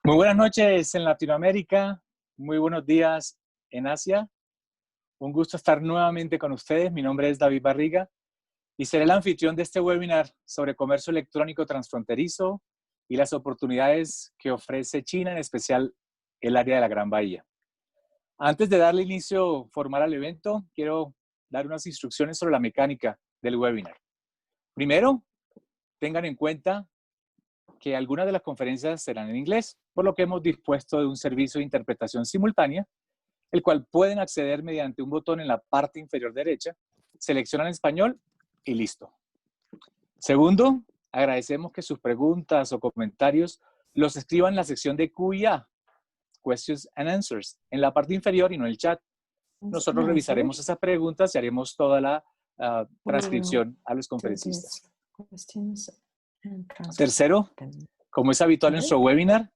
Muy buenas noches en Latinoamérica, muy buenos días en Asia. Un gusto estar nuevamente con ustedes. Mi nombre es David Barriga y seré el anfitrión de este webinar sobre comercio electrónico transfronterizo y las oportunidades que ofrece China, en especial el área de la Gran Bahía. Antes de darle inicio formal al evento, quiero dar unas instrucciones sobre la mecánica del webinar. Primero, tengan en cuenta que algunas de las conferencias serán en inglés, por lo que hemos dispuesto de un servicio de interpretación simultánea, el cual pueden acceder mediante un botón en la parte inferior derecha, seleccionan español y listo. Segundo, agradecemos que sus preguntas o comentarios los escriban en la sección de Q&A, Questions and Answers, en la parte inferior y no en el chat. Nosotros revisaremos esas preguntas y haremos toda la transcripción a los conferencistas. Tercero, Como es habitual en nuestro webinar,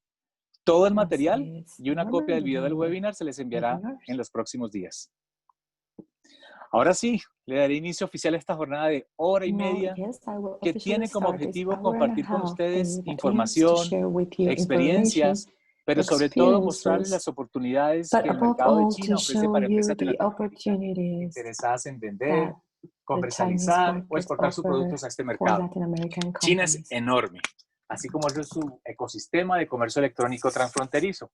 todo el material y una copia del video del webinar se les enviará en los próximos días. Ahora sí, le daré inicio oficial a esta jornada de hora y media que tiene como objetivo compartir con ustedes información, experiencias, pero sobre todo mostrarles las oportunidades que el mercado de China ofrece para empresas de Latinoamérica interesadas en vender, comercializar o exportar sus productos a este mercado. China es enorme, así como es su ecosistema de comercio electrónico transfronterizo.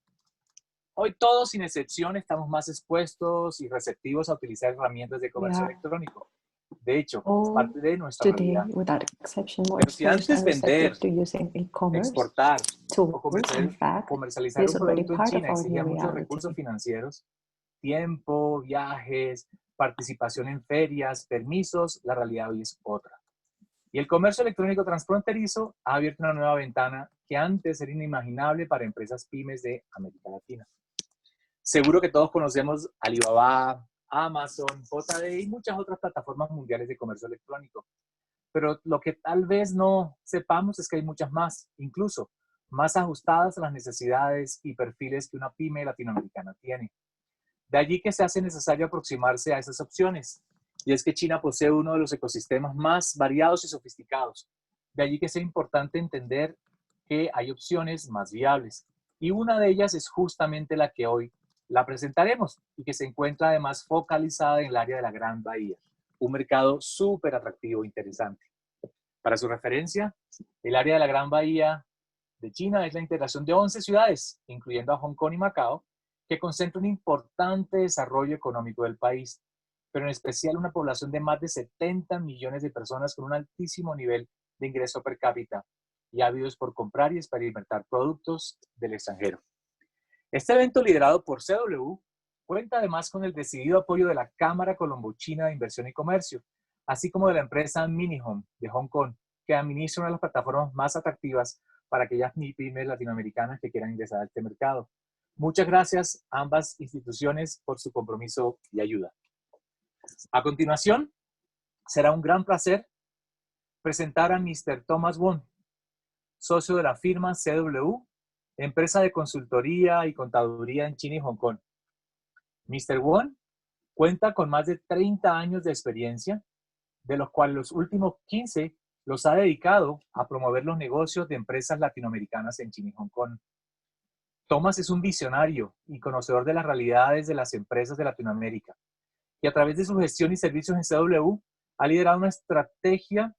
Hoy todos, sin excepción, estamos más expuestos y receptivos a utilizar herramientas de comercio electrónico. De hecho, es parte de nuestra realidad. Pero si antes vender, exportar o comercializar un producto en China exigía muchos recursos financieros, tiempo, viajes, participación en ferias, permisos, la realidad hoy es otra. Y el comercio electrónico transfronterizo ha abierto una nueva ventana que antes era inimaginable para empresas pymes de América Latina. Seguro que todos conocemos Alibaba, Amazon, JD y muchas otras plataformas mundiales de comercio electrónico. Pero lo que tal vez no sepamos es que hay muchas más, incluso más ajustadas a las necesidades y perfiles que una pyme latinoamericana tiene. De allí que se hace necesario aproximarse a esas opciones. Y es que China posee uno de los ecosistemas más variados y sofisticados. De allí que sea importante entender que hay opciones más viables. Y una de ellas es justamente la que hoy la presentaremos y que se encuentra además focalizada en el área de la Gran Bahía, un mercado súper atractivo e interesante. Para su referencia, el área de la Gran Bahía de China es la integración de 11 ciudades, incluyendo a Hong Kong y Macao, que concentra un importante desarrollo económico del país, pero en especial una población de más de 70 millones de personas con un altísimo nivel de ingreso per cápita y ávidos por comprar y experimentar productos del extranjero. Este evento, liderado por CW, cuenta además con el decidido apoyo de la Cámara Colombo-China de Inversión y Comercio, así como de la empresa Minihome de Hong Kong, que administra una de las plataformas más atractivas para aquellas pymes latinoamericanas que quieran ingresar a este mercado. Muchas gracias a ambas instituciones por su compromiso y ayuda. A continuación, será un gran placer presentar a Mr. Thomas Wong, socio de la firma CW, empresa de consultoría y contaduría en China y Hong Kong. Mr. Wong cuenta con más de 30 años de experiencia, de los cuales los últimos 15 los ha dedicado a promover los negocios de empresas latinoamericanas en China y Hong Kong. Thomas es un visionario y conocedor de las realidades de las empresas de Latinoamérica, y a través de su gestión y servicios en CW ha liderado una estrategia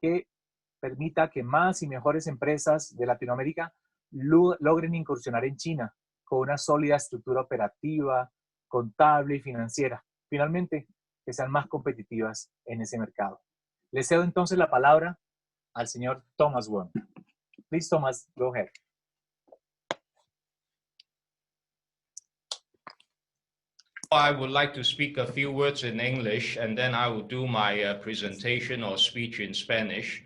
que permita que más y mejores empresas de Latinoamérica logren incursionar en China con una sólida estructura operativa, contable y financiera. Finalmente, que sean más competitivas en ese mercado. Le cedo entonces la palabra al señor Thomas Wong. Please, Thomas, go ahead. I would like to speak a few words in English, and then I will do my presentation or speech in Spanish.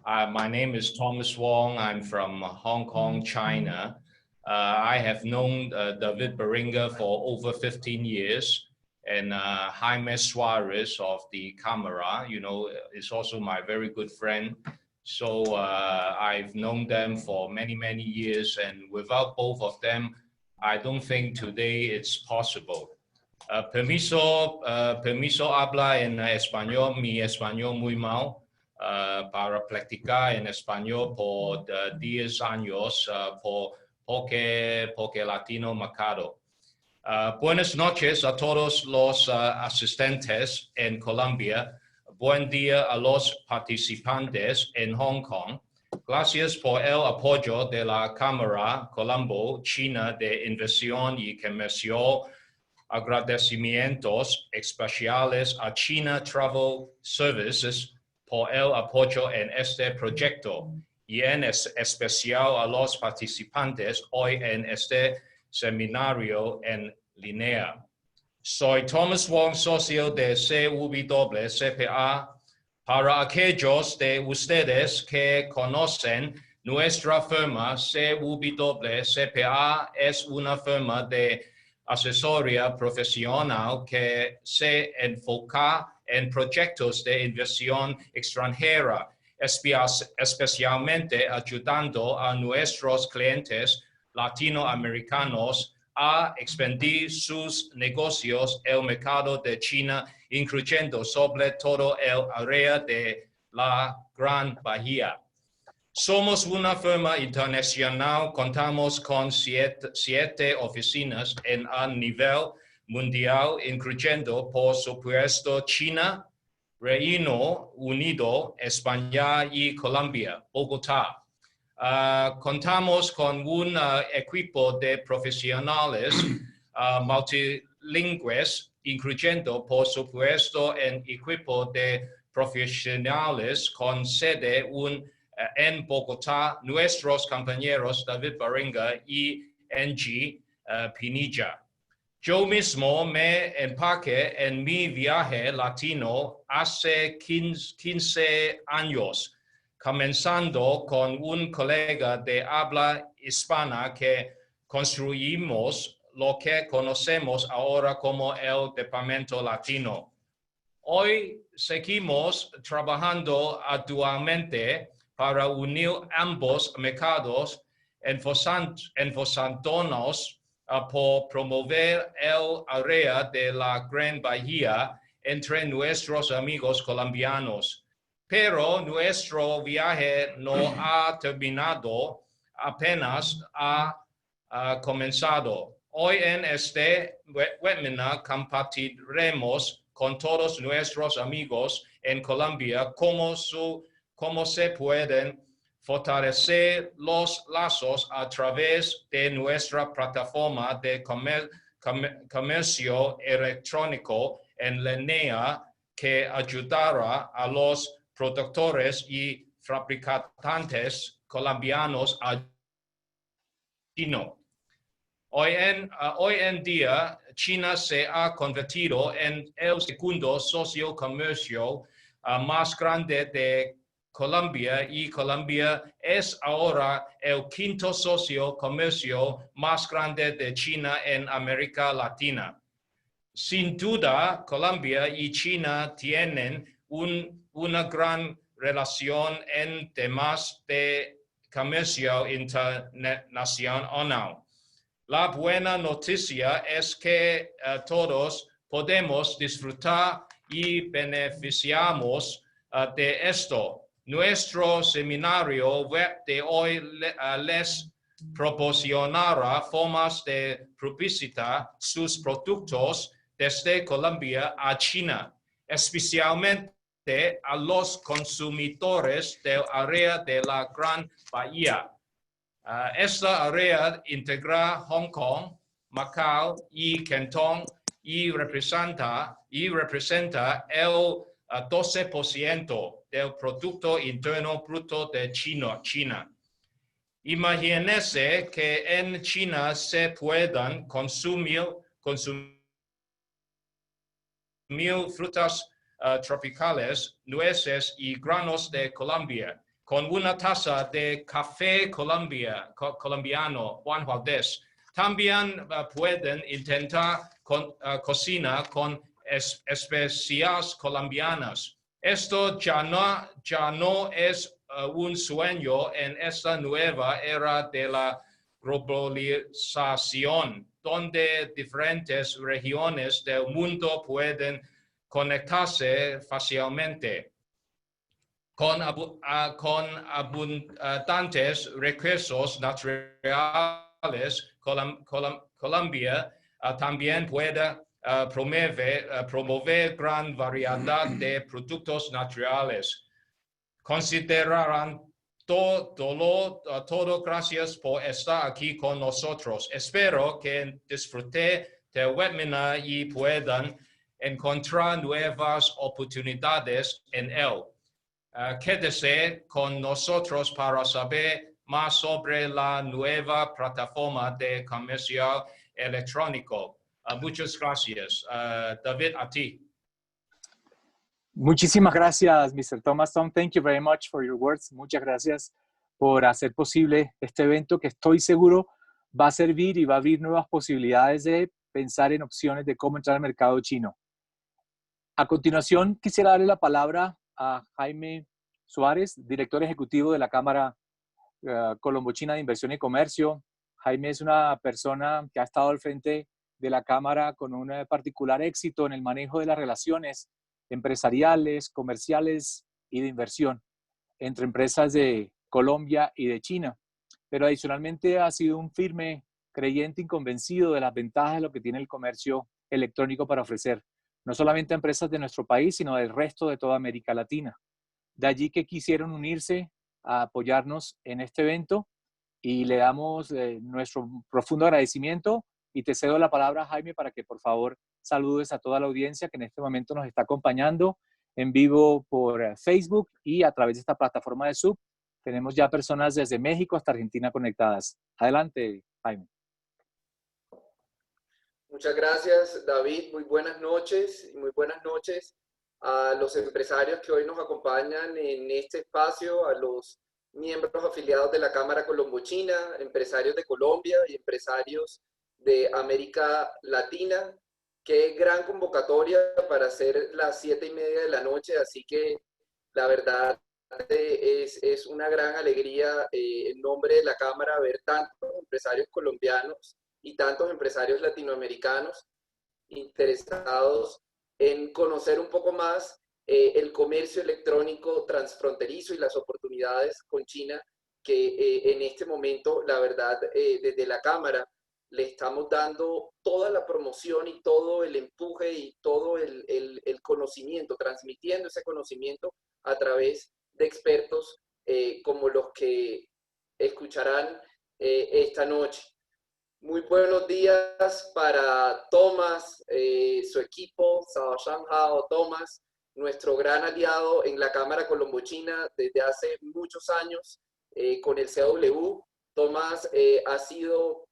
My name is Thomas Wong. I'm from Hong Kong, China. I have known David Beringa for over 15 years, and Jaime Suarez of the Camera, you know, is also my very good friend. So I've known them for many, many years, and without both of them, I don't think today it's possible. Permiso habla en español, mi español muy mal, para practicar en español por 10 años, porque Latino Mercado. Buenas noches a todos los asistentes en Colombia. Buen día a los participantes en Hong Kong. Gracias por el apoyo de la Cámara Colombo China de Inversión y Comercio. Agradecimientos especiales a China Travel Services por el apoyo en este proyecto y en especial a los participantes hoy en este seminario en línea. Soy Thomas Wong, socio de CWCPA. Para aquellos de ustedes que conocen nuestra firma, CWCPA es una firma de asesoría profesional que se enfoca en proyectos de inversión extranjera especialmente ayudando a nuestros clientes latinoamericanos a expandir sus negocios en el mercado de China, incluyendo sobre todo el área de la Gran Bahía. Somos una firma internacional, contamos con siete oficinas a nivel mundial, incluyendo, por supuesto, China, Reino Unido, España y Colombia, Bogotá. Contamos con un equipo de profesionales multilingües, incluyendo, por supuesto, un equipo de profesionales con sede en Bogotá, nuestros compañeros David Baringa y Angie Pinilla. Yo mismo me embarqué en mi viaje latino hace 15 años, comenzando con un colega de habla hispana que construimos lo que conocemos ahora como el Departamento Latino. Hoy seguimos trabajando arduamente para unir ambos mercados, esforzándonos por promover el área de la Gran Bahía entre nuestros amigos colombianos. Pero nuestro viaje no ha terminado, apenas ha comenzado. Hoy en este webinar compartiremos con todos nuestros amigos en Colombia cómo se pueden fortalecer los lazos a través de nuestra plataforma de comercio electrónico en línea que ayudará a los productores y fabricantes colombianos a China. Hoy en día, China se ha convertido en el segundo socio comercial más grande de Colombia y Colombia es ahora el quinto socio comercial más grande de China en América Latina. Sin duda, Colombia y China tienen una gran relación en temas de comercio internacional. La buena noticia es que todos podemos disfrutar y beneficiamos de esto. Nuestro seminario web de hoy les proporcionará formas de publicitar sus productos desde Colombia a China, especialmente a los consumidores del área de la Gran Bahía. Esta área integra Hong Kong, Macao y Cantón y representa el 12% del Producto Interno Bruto de China. Imagínense que en China se puedan consumir frutas tropicales, nueces y granos de Colombia, con una taza de café colombiano Juan Valdez. También pueden intentar cocina con especias colombianas. Esto ya no es un sueño en esta nueva era de la globalización, donde diferentes regiones del mundo pueden conectarse fácilmente. Con abundantes recursos naturales, Colombia también puede promover gran variedad de productos naturales. Considerarán todo gracias por estar aquí con nosotros. Espero que disfruten del webinar y puedan encontrar nuevas oportunidades en él. Quédese con nosotros para saber más sobre la nueva plataforma de comercio electrónico. Muchas gracias. David, a ti. Muchísimas gracias, Mr. Thomas Tom. Thank you very much for your words. Muchas gracias por hacer posible este evento que estoy seguro va a servir y va a abrir nuevas posibilidades de pensar en opciones de cómo entrar al mercado chino. A continuación, quisiera darle la palabra a Jaime Suárez, director ejecutivo de la Cámara Colombo-China de Inversión y Comercio. Jaime es una persona que ha estado al frente de la Cámara con un particular éxito en el manejo de las relaciones empresariales, comerciales y de inversión entre empresas de Colombia y de China. Pero adicionalmente ha sido un firme creyente y convencido de las ventajas de lo que tiene el comercio electrónico para ofrecer, no solamente a empresas de nuestro país, sino del resto de toda América Latina. De allí que quisieron unirse a apoyarnos en este evento y le damos nuestro profundo agradecimiento y te cedo la palabra, Jaime, para que por favor saludes a toda la audiencia que en este momento nos está acompañando en vivo por Facebook y a través de esta plataforma de Zoom. Tenemos ya personas desde México hasta Argentina conectadas. Adelante, Jaime. Muchas gracias, David. Muy buenas noches y muy buenas noches a los empresarios que hoy nos acompañan en este espacio, a los miembros afiliados de la Cámara Colombo-China, empresarios de Colombia y empresarios de América Latina. Qué gran convocatoria para hacer las 7:30 de la noche, así que la verdad es una gran alegría en nombre de la Cámara ver tantos empresarios colombianos y tantos empresarios latinoamericanos interesados en conocer un poco más el comercio electrónico transfronterizo y las oportunidades con China que en este momento, la verdad, desde la Cámara le estamos dando toda la promoción y todo el empuje y todo el conocimiento, transmitiendo ese conocimiento a través de expertos como los que escucharán esta noche. Muy buenos días para Thomas, su equipo, Hao Thomas, nuestro gran aliado en la Cámara Colombo-China desde hace muchos años con el CW. Thomas ha sido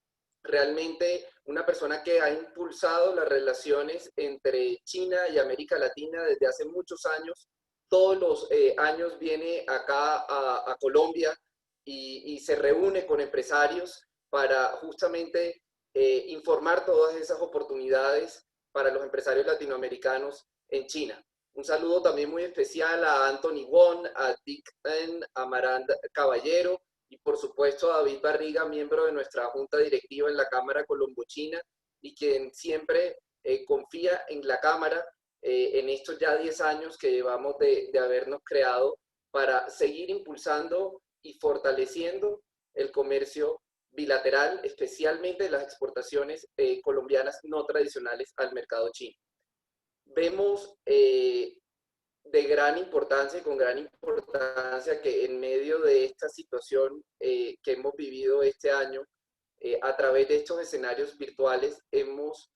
realmente una persona que ha impulsado las relaciones entre China y América Latina desde hace muchos años. Todos los años viene acá a Colombia y se reúne con empresarios para justamente informar todas esas oportunidades para los empresarios latinoamericanos en China. Un saludo también muy especial a Anthony Wong, a Dick N, a Maranda Caballero y por supuesto a David Barriga, miembro de nuestra junta directiva en la Cámara Colombo-China y quien siempre confía en la Cámara en estos ya 10 años que llevamos de habernos creado para seguir impulsando y fortaleciendo el comercio bilateral, especialmente las exportaciones colombianas no tradicionales al mercado chino. Vemos de gran importancia y con gran importancia que en medio de esta situación que hemos vivido este año, a través de estos escenarios virtuales, hemos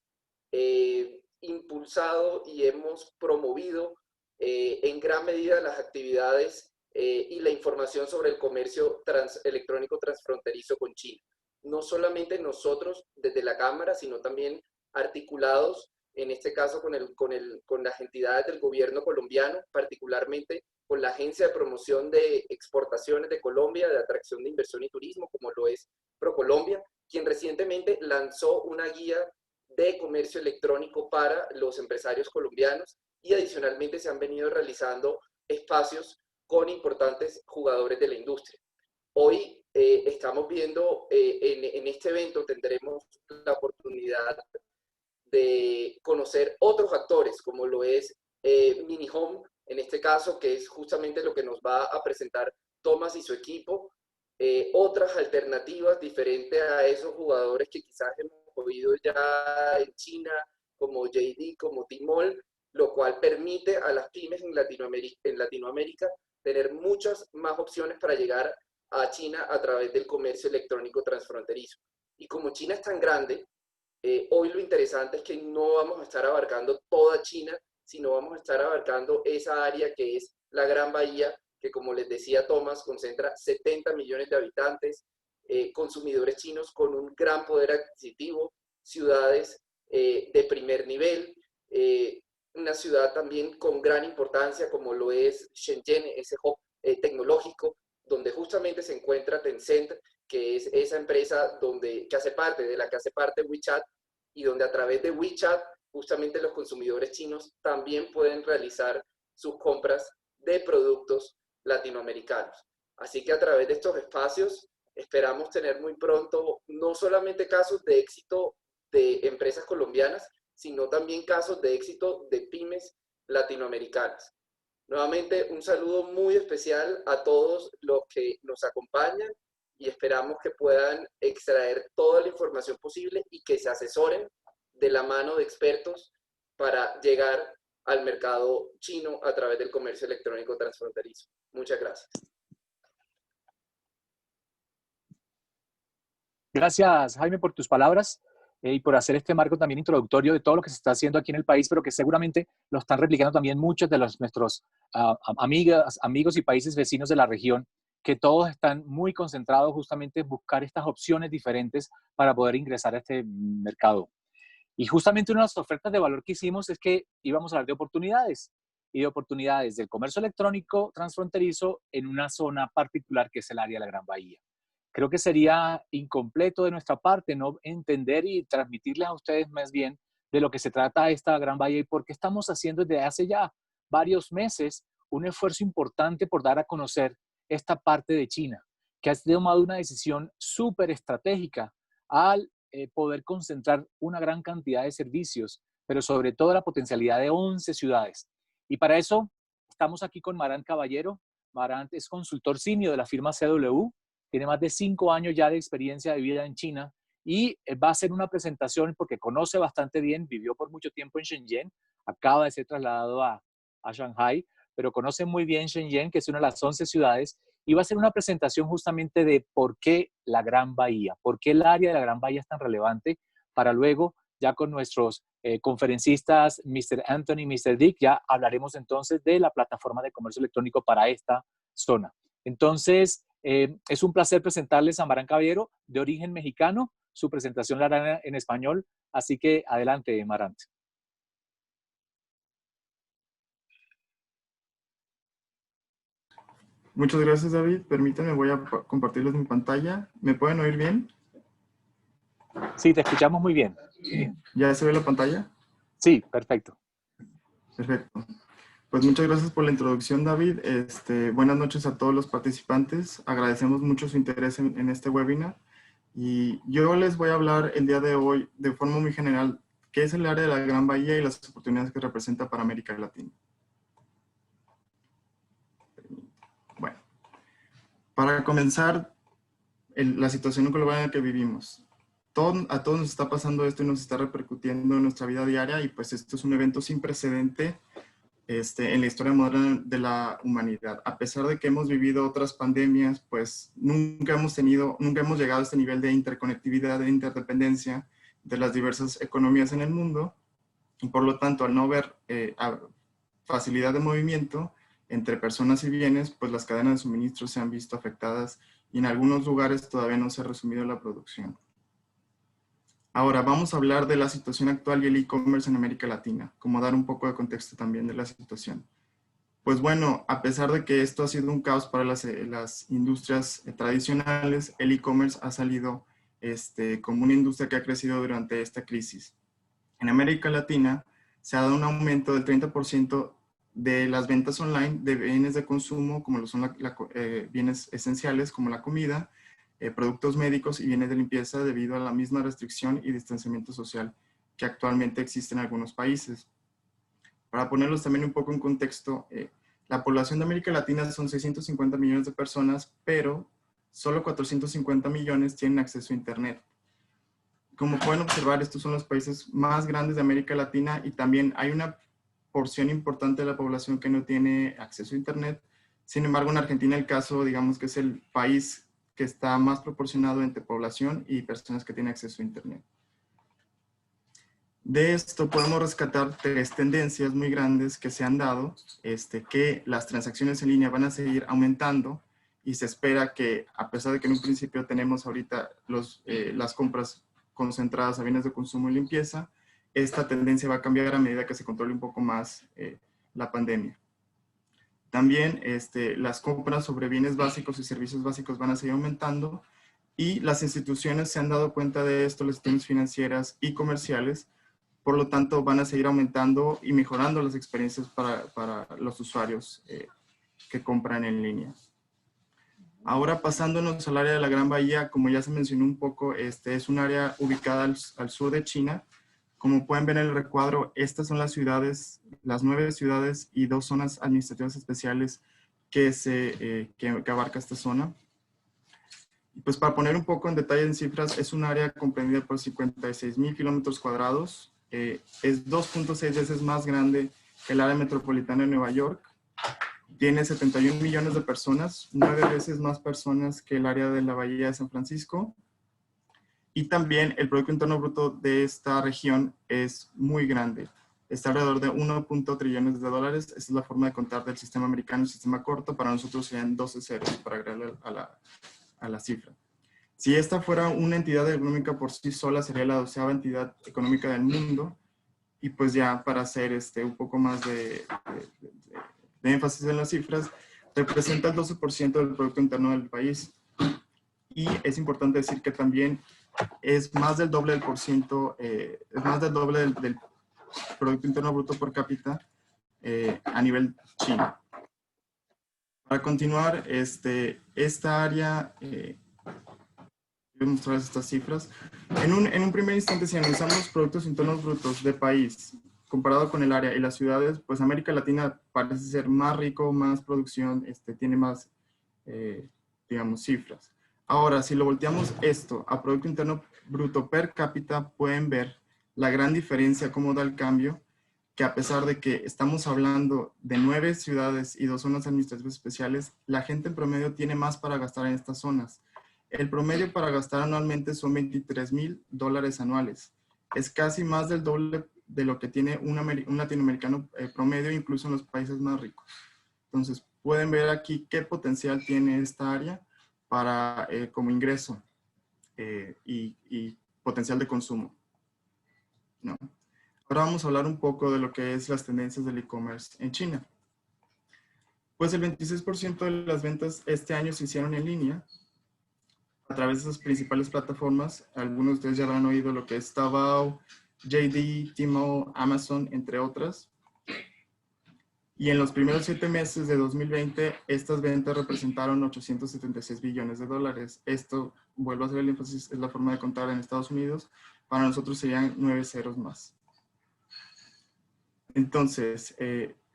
impulsado y hemos promovido en gran medida las actividades y la información sobre el comercio electrónico transfronterizo con China. No solamente nosotros desde la Cámara, sino también articulados, en este caso con las entidades del gobierno colombiano, particularmente con la Agencia de Promoción de Exportaciones de Colombia, de Atracción de Inversión y Turismo, como lo es ProColombia, quien recientemente lanzó una guía de comercio electrónico para los empresarios colombianos y adicionalmente se han venido realizando espacios con importantes jugadores de la industria. Hoy estamos viendo, en este evento tendremos la oportunidad de conocer otros actores, como lo es Mini Home, en este caso, que es justamente lo que nos va a presentar Thomas y su equipo, otras alternativas diferentes a esos jugadores que quizás hemos oído ya en China, como JD, como Tmall, lo cual permite a las pymes en Latinoamérica tener muchas más opciones para llegar a China a través del comercio electrónico transfronterizo. Y como China es tan grande, hoy lo interesante es que no vamos a estar abarcando toda China, sino vamos a estar abarcando esa área que es la Gran Bahía, que como les decía Thomas, concentra 70 millones de habitantes, consumidores chinos con un gran poder adquisitivo, ciudades de primer nivel, una ciudad también con gran importancia como lo es Shenzhen, ese hub tecnológico, donde justamente se encuentra Tencent, que es esa empresa que hace parte WeChat, y donde a través de WeChat justamente los consumidores chinos también pueden realizar sus compras de productos latinoamericanos. Así que a través de estos espacios esperamos tener muy pronto no solamente casos de éxito de empresas colombianas, sino también casos de éxito de pymes latinoamericanas. Nuevamente, un saludo muy especial a todos los que nos acompañan y esperamos que puedan extraer toda la información posible y que se asesoren de la mano de expertos para llegar al mercado chino a través del comercio electrónico transfronterizo. Muchas gracias. Gracias, Jaime, por tus palabras y por hacer este marco también introductorio de todo lo que se está haciendo aquí en el país, pero que seguramente lo están replicando también muchos de nuestros amigos y países vecinos de la región, que todos están muy concentrados justamente en buscar estas opciones diferentes para poder ingresar a este mercado. Y justamente una de las ofertas de valor que hicimos es que íbamos a hablar de oportunidades y de oportunidades del comercio electrónico transfronterizo en una zona particular que es el área de la Gran Bahía. Creo que sería incompleto de nuestra parte no entender y transmitirles a ustedes más bien de lo que se trata esta Gran Bahía y por qué estamos haciendo desde hace ya varios meses un esfuerzo importante por dar a conocer esta parte de China, que ha tomado una decisión súper estratégica al poder concentrar una gran cantidad de servicios, pero sobre todo la potencialidad de 11 ciudades. Y para eso estamos aquí con Marant Caballero. Marant es consultor senior de la firma CW, tiene más de 5 años ya de experiencia de vida en China y va a hacer una presentación porque conoce bastante bien, vivió por mucho tiempo en Shenzhen, acaba de ser trasladado a Shanghai, pero conoce muy bien Shenzhen, que es una de las 11 ciudades, y va a hacer una presentación justamente de por qué la Gran Bahía, por qué el área de la Gran Bahía es tan relevante, para luego, ya con nuestros conferencistas, Mr. Anthony y Mr. Dick, ya hablaremos entonces de la plataforma de comercio electrónico para esta zona. Entonces, es un placer presentarles a Marant Caballero, de origen mexicano. Su presentación la hará en español, así que adelante, Marant. Muchas gracias, David. Permítanme, voy a compartirles mi pantalla. ¿Me pueden oír bien? Sí, te escuchamos muy bien. ¿Ya se ve la pantalla? Sí, perfecto. Perfecto. Pues muchas gracias por la introducción, David. Buenas noches a todos los participantes. Agradecemos mucho su interés en este webinar. Y yo les voy a hablar el día de hoy de forma muy general qué es el área de la Gran Bahía y las oportunidades que representa para América Latina. Bueno, para comenzar, la situación global en la que vivimos. A todos nos está pasando esto y nos está repercutiendo en nuestra vida diaria y pues esto es un evento sin precedente en la historia moderna de la humanidad. A pesar de que hemos vivido otras pandemias, pues nunca hemos llegado a este nivel de interconectividad, de interdependencia de las diversas economías en el mundo y por lo tanto al no haber facilidad de movimiento entre personas y bienes, pues las cadenas de suministro se han visto afectadas y en algunos lugares todavía no se ha resumido la producción. Ahora vamos a hablar de la situación actual y el e-commerce en América Latina, como dar un poco de contexto también de la situación. Pues bueno, a pesar de que esto ha sido un caos para las industrias tradicionales, el e-commerce ha salido como una industria que ha crecido durante esta crisis. En América Latina se ha dado un aumento del 30% de las ventas online de bienes de consumo, como lo son bienes esenciales como la comida, productos médicos y bienes de limpieza debido a la misma restricción y distanciamiento social que actualmente existe en algunos países. Para ponerlos también un poco en contexto, la población de América Latina son 650 millones de personas, pero solo 450 millones tienen acceso a Internet. Como pueden observar, estos son los países más grandes de América Latina y también hay una porción importante de la población que no tiene acceso a Internet. Sin embargo, en Argentina el caso, digamos que es el país que está más proporcionado entre población y personas que tienen acceso a Internet. De esto podemos rescatar 3 tendencias muy grandes que se han dado, que las transacciones en línea van a seguir aumentando y se espera que, a pesar de que en un principio tenemos ahorita las compras concentradas a bienes de consumo y limpieza, esta tendencia va a cambiar a medida que se controle un poco más la pandemia. También las compras sobre bienes básicos y servicios básicos van a seguir aumentando y las instituciones se han dado cuenta de esto, las instituciones financieras y comerciales, por lo tanto van a seguir aumentando y mejorando las experiencias para los usuarios que compran en línea. Ahora pasándonos al área de la Gran Bahía, como ya se mencionó un poco, es un área ubicada al sur de China. Como pueden ver en el recuadro, estas son las ciudades, las 9 ciudades y 2 zonas administrativas especiales que abarca esta zona. Y pues para poner un poco en detalle en cifras, es un área comprendida por 56,000 kilómetros cuadrados. Es 2.6 veces más grande que el área metropolitana de Nueva York. Tiene 71 millones de personas, 9 veces más personas que el área de la Bahía de San Francisco. Y también el Producto Interno Bruto de esta región es muy grande. Está alrededor de 1.0 trillones de dólares. Esta es la forma de contar del sistema americano, el sistema corto. Para nosotros serían 12 ceros para agregarle a la cifra. Si esta fuera una entidad económica por sí sola, sería la 12ª entidad económica del mundo. Y pues ya para hacer un poco más de énfasis en las cifras, representa el 12% del Producto Interno del país. Y es importante decir que también es más del doble del Producto Interno Bruto por cápita a nivel chino. Para continuar, esta área, voy a mostrarles estas cifras. En un primer instante, si analizamos los Productos Internos Brutos de país, comparado con el área y las ciudades, pues América Latina parece ser más rico, más producción, tiene más, digamos, cifras. Ahora, si lo volteamos esto a Producto Interno Bruto per cápita, pueden ver la gran diferencia, cómo da el cambio, que a pesar de que estamos hablando de 9 ciudades y 2 zonas administrativas especiales, la gente en promedio tiene más para gastar en estas zonas. El promedio para gastar anualmente son $23,000 anuales. Es casi más del doble de lo que tiene un latinoamericano promedio, incluso en los países más ricos. Entonces, pueden ver aquí qué potencial tiene esta área para, como ingreso y potencial de consumo. ¿No? Ahora vamos a hablar un poco de lo que es las tendencias del e-commerce en China. Pues el 26% de las ventas este año se hicieron en línea a través de esas principales plataformas. Algunos de ustedes ya habrán oído lo que es Taobao, JD, Tmall, Amazon, entre otras. Y en los primeros 7 meses de 2020, estas ventas representaron 876 billones de dólares. Esto, vuelvo a hacer el énfasis, es la forma de contar en Estados Unidos. Para nosotros serían 9 ceros más. Entonces,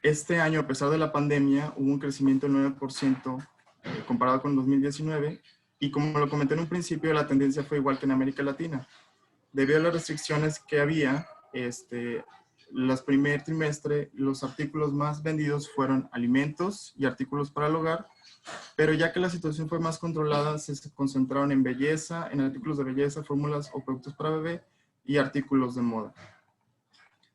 este año, a pesar de la pandemia, hubo un crecimiento del 9% comparado con 2019. Y como lo comenté en un principio, la tendencia fue igual que en América Latina. Debido a las restricciones que había, los primer trimestre, los artículos más vendidos fueron alimentos y artículos para el hogar, pero ya que la situación fue más controlada, se concentraron en belleza, en artículos de belleza, fórmulas o productos para bebé y artículos de moda.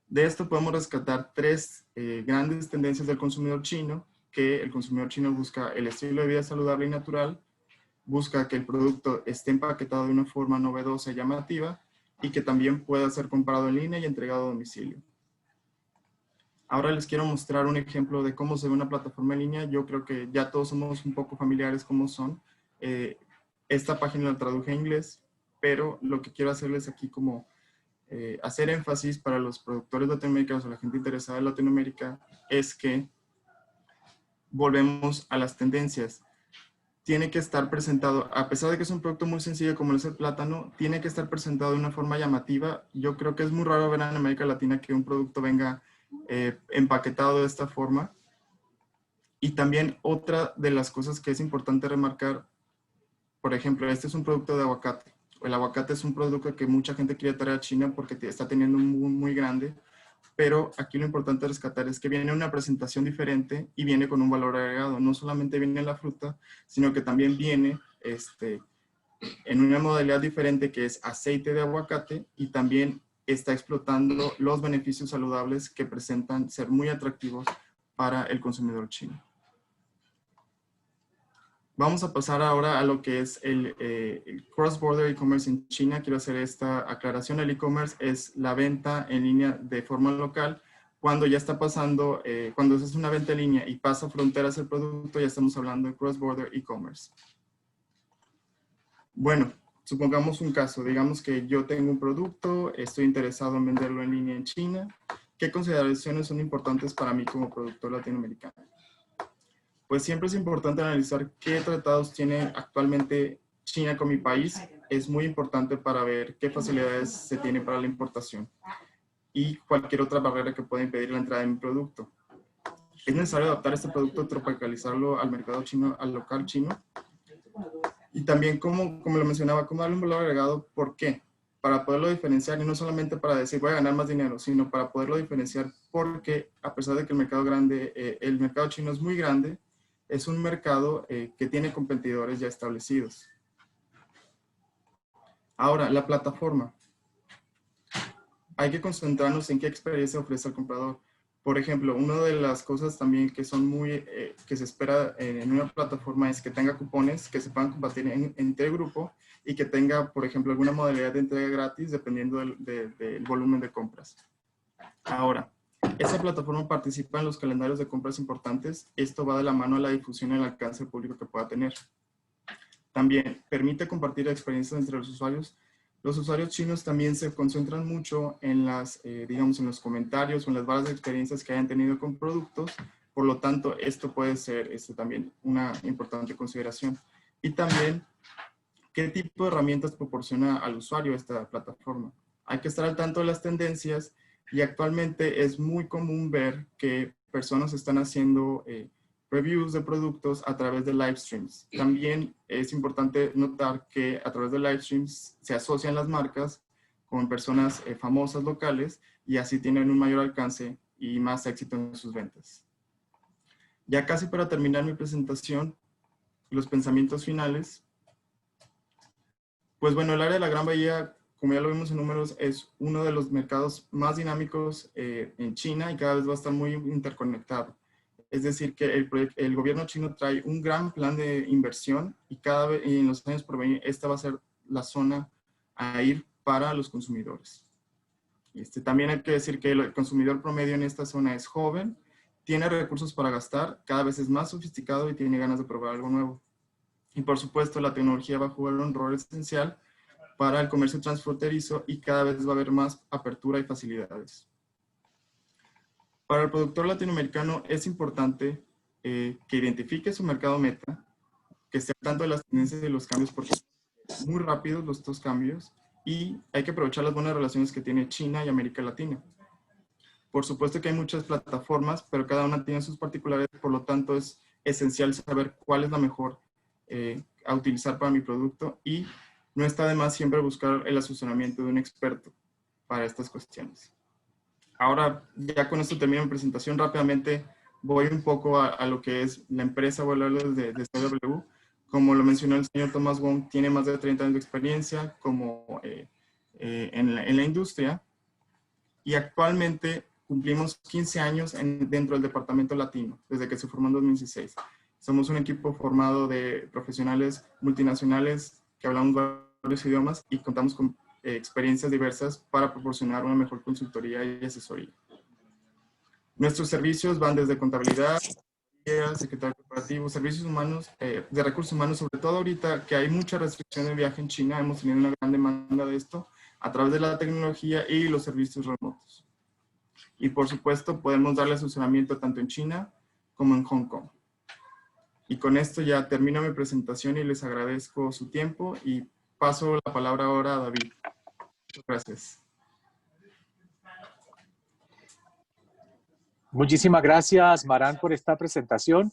De esto podemos rescatar 3 grandes tendencias del consumidor chino, que el consumidor chino busca el estilo de vida saludable y natural, busca que el producto esté empaquetado de una forma novedosa y llamativa, y que también pueda ser comprado en línea y entregado a domicilio. Ahora les quiero mostrar un ejemplo de cómo se ve una plataforma en línea. Yo creo que ya todos somos un poco familiares cómo son. Esta página la traduje a inglés, pero lo que quiero hacerles aquí como hacer énfasis para los productores latinoamericanos o la gente interesada en Latinoamérica es que volvemos a las tendencias. Tiene que estar presentado, a pesar de que es un producto muy sencillo como es el plátano, tiene que estar presentado de una forma llamativa. Yo creo que es muy raro ver en América Latina que un producto venga empaquetado de esta forma. Y también otra de las cosas que es importante remarcar, por ejemplo, este es un producto de aguacate. El aguacate es un producto que mucha gente quiere traer a China porque está teniendo un boom muy grande, pero aquí lo importante rescatar es que viene una presentación diferente y viene con un valor agregado. No solamente viene la fruta, sino que también viene en una modalidad diferente que es aceite de aguacate, y también está explotando los beneficios saludables que presentan ser muy atractivos para el consumidor chino. Vamos a pasar ahora a lo que es el cross-border e-commerce en China. Quiero hacer esta aclaración. El e-commerce es la venta en línea de forma local. Cuando ya está pasando, cuando se hace una venta en línea y pasa fronteras el producto, ya estamos hablando de cross-border e-commerce. Bueno, supongamos un caso. Digamos que yo tengo un producto, estoy interesado en venderlo en línea en China. ¿Qué consideraciones son importantes para mí como productor latinoamericano? pues siempre es importante analizar qué tratados tiene actualmente China con mi país. Es muy importante para ver qué facilidades se tienen para la importación y cualquier otra barrera que pueda impedir la entrada de mi producto. Es necesario adaptar este producto, tropicalizarlo al mercado chino, al local chino. Y también, como lo mencionaba, cómo darle un valor agregado. ¿Por qué? Para poderlo diferenciar, y no solamente para decir voy a ganar más dinero, sino para poderlo diferenciar, porque a pesar de que el mercado chino es muy grande, es un mercado que tiene competidores ya establecidos. Ahora, la plataforma. Hay que concentrarnos en qué experiencia ofrece al comprador. Por ejemplo, una de las cosas también que son que se espera en una plataforma es que tenga cupones que se puedan compartir entre el grupo y que tenga, por ejemplo, alguna modalidad de entrega gratis dependiendo del volumen de compras. Ahora, esa plataforma participa en los calendarios de compras importantes. Esto va de la mano a la difusión y el alcance público que pueda tener. También permite compartir experiencias entre los usuarios. Los usuarios chinos también se concentran mucho en digamos, en los comentarios o en las barras de experiencias que hayan tenido con productos. Por lo tanto, esto puede ser también una importante consideración. Y también, ¿qué tipo de herramientas proporciona al usuario esta plataforma? Hay que estar al tanto de las tendencias y actualmente es muy común ver que personas están haciendo reviews de productos a través de live streams. También es importante notar que a través de live streams se asocian las marcas con personas famosas locales y así tienen un mayor alcance y más éxito en sus ventas. Ya casi para terminar mi presentación, los pensamientos finales. Pues bueno, el área de la Gran Bahía, como ya lo vimos en números, es uno de los mercados más dinámicos en China y cada vez va a estar muy interconectado. Es decir, que el gobierno chino trae un gran plan de inversión y y en los años por venir esta va a ser la zona a ir para los consumidores. También hay que decir que el consumidor promedio en esta zona es joven, tiene recursos para gastar, cada vez es más sofisticado y tiene ganas de probar algo nuevo. Y por supuesto, la tecnología va a jugar un rol esencial para el comercio transfronterizo y cada vez va a haber más apertura y facilidades. Para el productor latinoamericano es importante que identifique su mercado meta, que esté al tanto de las tendencias y los cambios, porque son muy rápidos los dos cambios y hay que aprovechar las buenas relaciones que tiene China y América Latina. Por supuesto que hay muchas plataformas, pero cada una tiene sus particularidades, por lo tanto es esencial saber cuál es la mejor a utilizar para mi producto y no está de más siempre buscar el asesoramiento de un experto para estas cuestiones. Ahora, ya con esto termino mi presentación. Rápidamente voy un poco a lo que es la empresa. Voy a hablarles de CW. Como lo mencionó el señor Thomas Wong, tiene más de 30 años de experiencia en la industria y actualmente cumplimos 15 años dentro del departamento latino, desde que se formó en 2016. Somos un equipo formado de profesionales multinacionales que hablamos varios idiomas y contamos con experiencias diversas para proporcionar una mejor consultoría y asesoría. Nuestros servicios van desde contabilidad, secretario corporativo, servicios humanos, de recursos humanos, sobre todo ahorita que hay mucha restricción de viaje en China, hemos tenido una gran demanda de esto a través de la tecnología y los servicios remotos. Y por supuesto podemos darle asesoramiento tanto en China como en Hong Kong. Y con esto ya termino mi presentación y les agradezco su tiempo y paso la palabra ahora a David. Gracias. Muchísimas gracias, Marán, por esta presentación.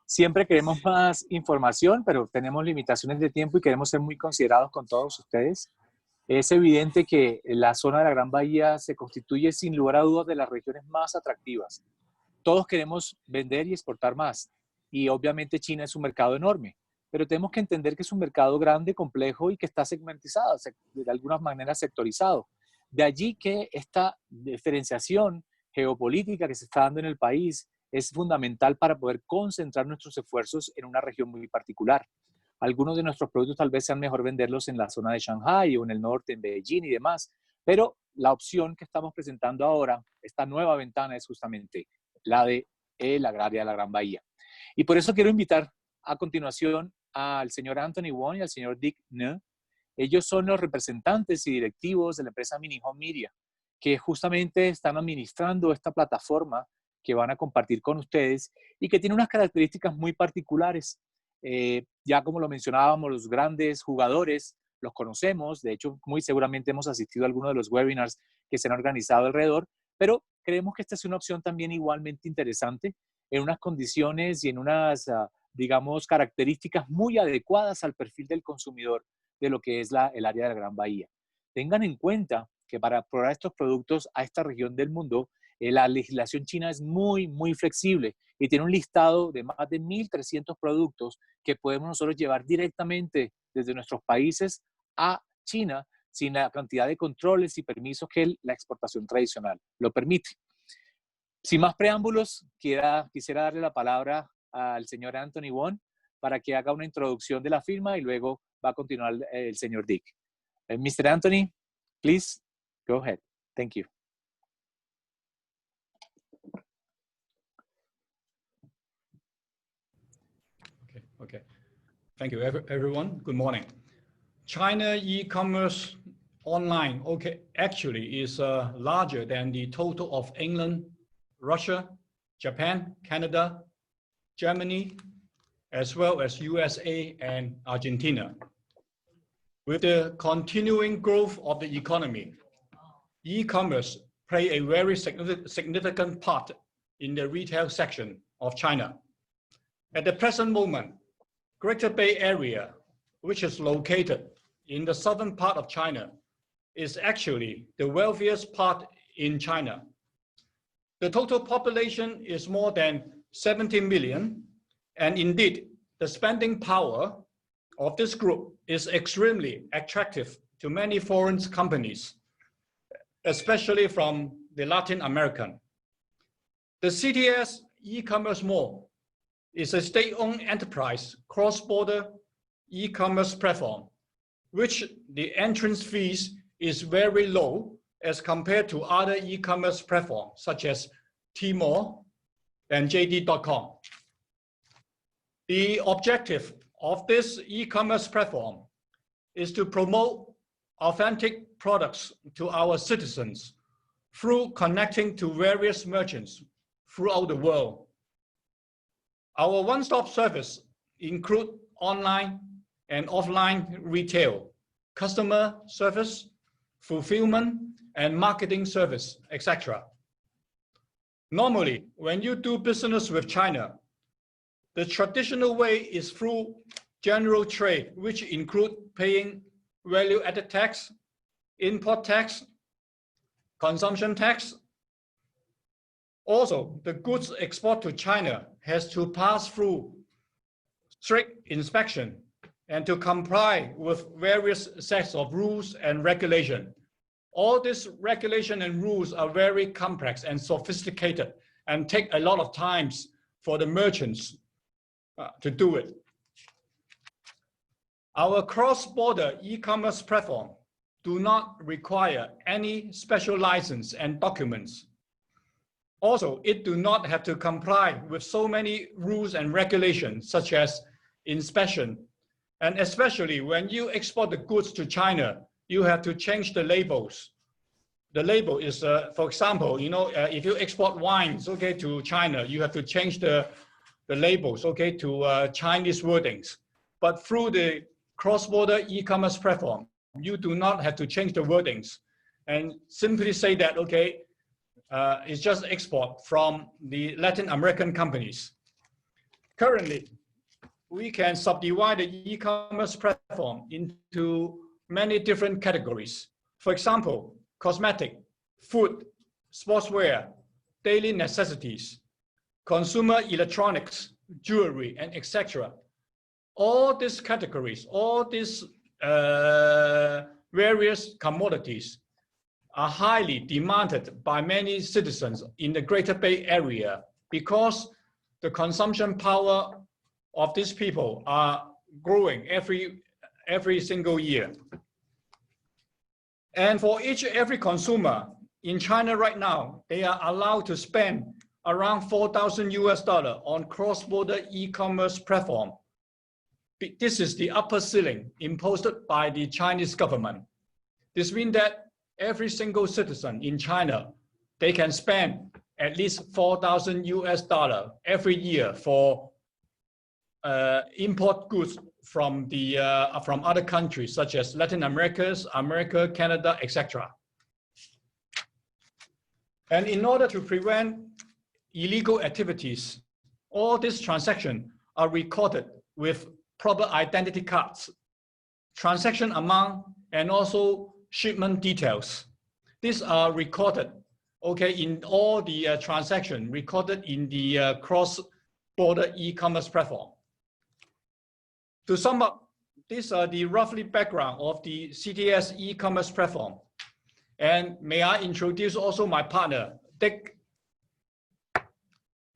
Siempre queremos más información, pero tenemos limitaciones de tiempo y queremos ser muy considerados con todos ustedes. Es evidente que la zona de la Gran Bahía se constituye sin lugar a dudas de las regiones más atractivas. Todos queremos vender y exportar más y obviamente China es un mercado enorme, pero tenemos que entender que es un mercado grande, complejo y que está segmentizado, de alguna manera sectorizado. De allí que esta diferenciación geopolítica que se está dando en el país es fundamental para poder concentrar nuestros esfuerzos en una región muy particular. Algunos de nuestros productos tal vez sean mejor venderlos en la zona de Shanghai o en el norte, en Beijing y demás, pero la opción que estamos presentando ahora, esta nueva ventana, es justamente la de la agraria de la Gran Bahía. Y por eso quiero invitar a continuación al señor Anthony Wong y al señor Dick Ne. Ellos son los representantes y directivos de la empresa Mini Home Media, que justamente están administrando esta plataforma que van a compartir con ustedes y que tiene unas características muy particulares. Ya como lo mencionábamos, los grandes jugadores los conocemos, de hecho muy seguramente hemos asistido a algunos de los webinars que se han organizado alrededor, pero creemos que esta es una opción también igualmente interesante en unas condiciones y en unas, digamos, características muy adecuadas al perfil del consumidor de lo que es el área de la Gran Bahía. Tengan en cuenta que para probar estos productos a esta región del mundo, la legislación china es muy, muy flexible y tiene un listado de más de 1.300 productos que podemos nosotros llevar directamente desde nuestros países a China sin la cantidad de controles y permisos que la exportación tradicional lo permite. Sin más preámbulos, quisiera darle la palabra al señor Anthony Wong para que haga una introducción de la firma y luego va a continuar el señor Dick. Mr. Anthony, please go ahead. Thank you. Okay. Thank you, everyone. Good morning. China e-commerce online, actually is larger than the total of England, Russia, Japan, Canada, Germany, as well as USA and Argentina. With the continuing growth of the economy, e-commerce play a very significant part in the retail section of China. At the present moment, Greater Bay Area, which is located in the southern part of China, is actually the wealthiest part in China. The total population is more than 70 million, and indeed, the spending power of this group is extremely attractive to many foreign companies, especially from the Latin American. The CTS e-commerce mall is a state-owned enterprise cross-border e-commerce platform, which the entrance fees is very low as compared to other e-commerce platforms such as Tmall and JD.com. The objective of this e-commerce platform is to promote authentic products to our citizens through connecting to various merchants throughout the world. Our one-stop service includes online and offline retail, customer service, fulfillment, and marketing service, etc. Normally, when you do business with China, the traditional way is through general trade, which include paying value-added tax, import tax, consumption tax. Also, the goods export to China has to pass through strict inspection and to comply with various sets of rules and regulation. All these regulation and rules are very complex and sophisticated and take a lot of time for the merchants to do it. Our cross-border e-commerce platform do not require any special license and documents. Also, it do not have to comply with so many rules and regulations such as inspection. And especially when you export the goods to China, you have to change the labels. The label is, for example, if you export wines, to China, you have to change the labels, to Chinese wordings. But through the cross-border e-commerce platform, you do not have to change the wordings and simply say that, it's just export from the Latin American companies. Currently, we can subdivide the e-commerce platform into many different categories. For example, cosmetic, food, sportswear, daily necessities, consumer electronics, jewelry, and etc. All these categories, all these various commodities are highly demanded by many citizens in the Greater Bay Area because the consumption power of these people are growing every single year. And for every consumer in China right now, they are allowed to spend around $4,000 on cross-border e-commerce platform. This is the upper ceiling imposed by the Chinese government. This means that every single citizen in China, they can spend at least $4,000 every year for import goods from other countries such as Latin America, Canada, etc. And in order to prevent illegal activities, all these transactions are recorded with proper identity cards, transaction amount, and also shipment details. These are recorded, okay, in all the transactions recorded in the cross-border e-commerce platform. To sum up, these are the roughly background of the CTS e-commerce platform. And may I introduce also my partner, Dick,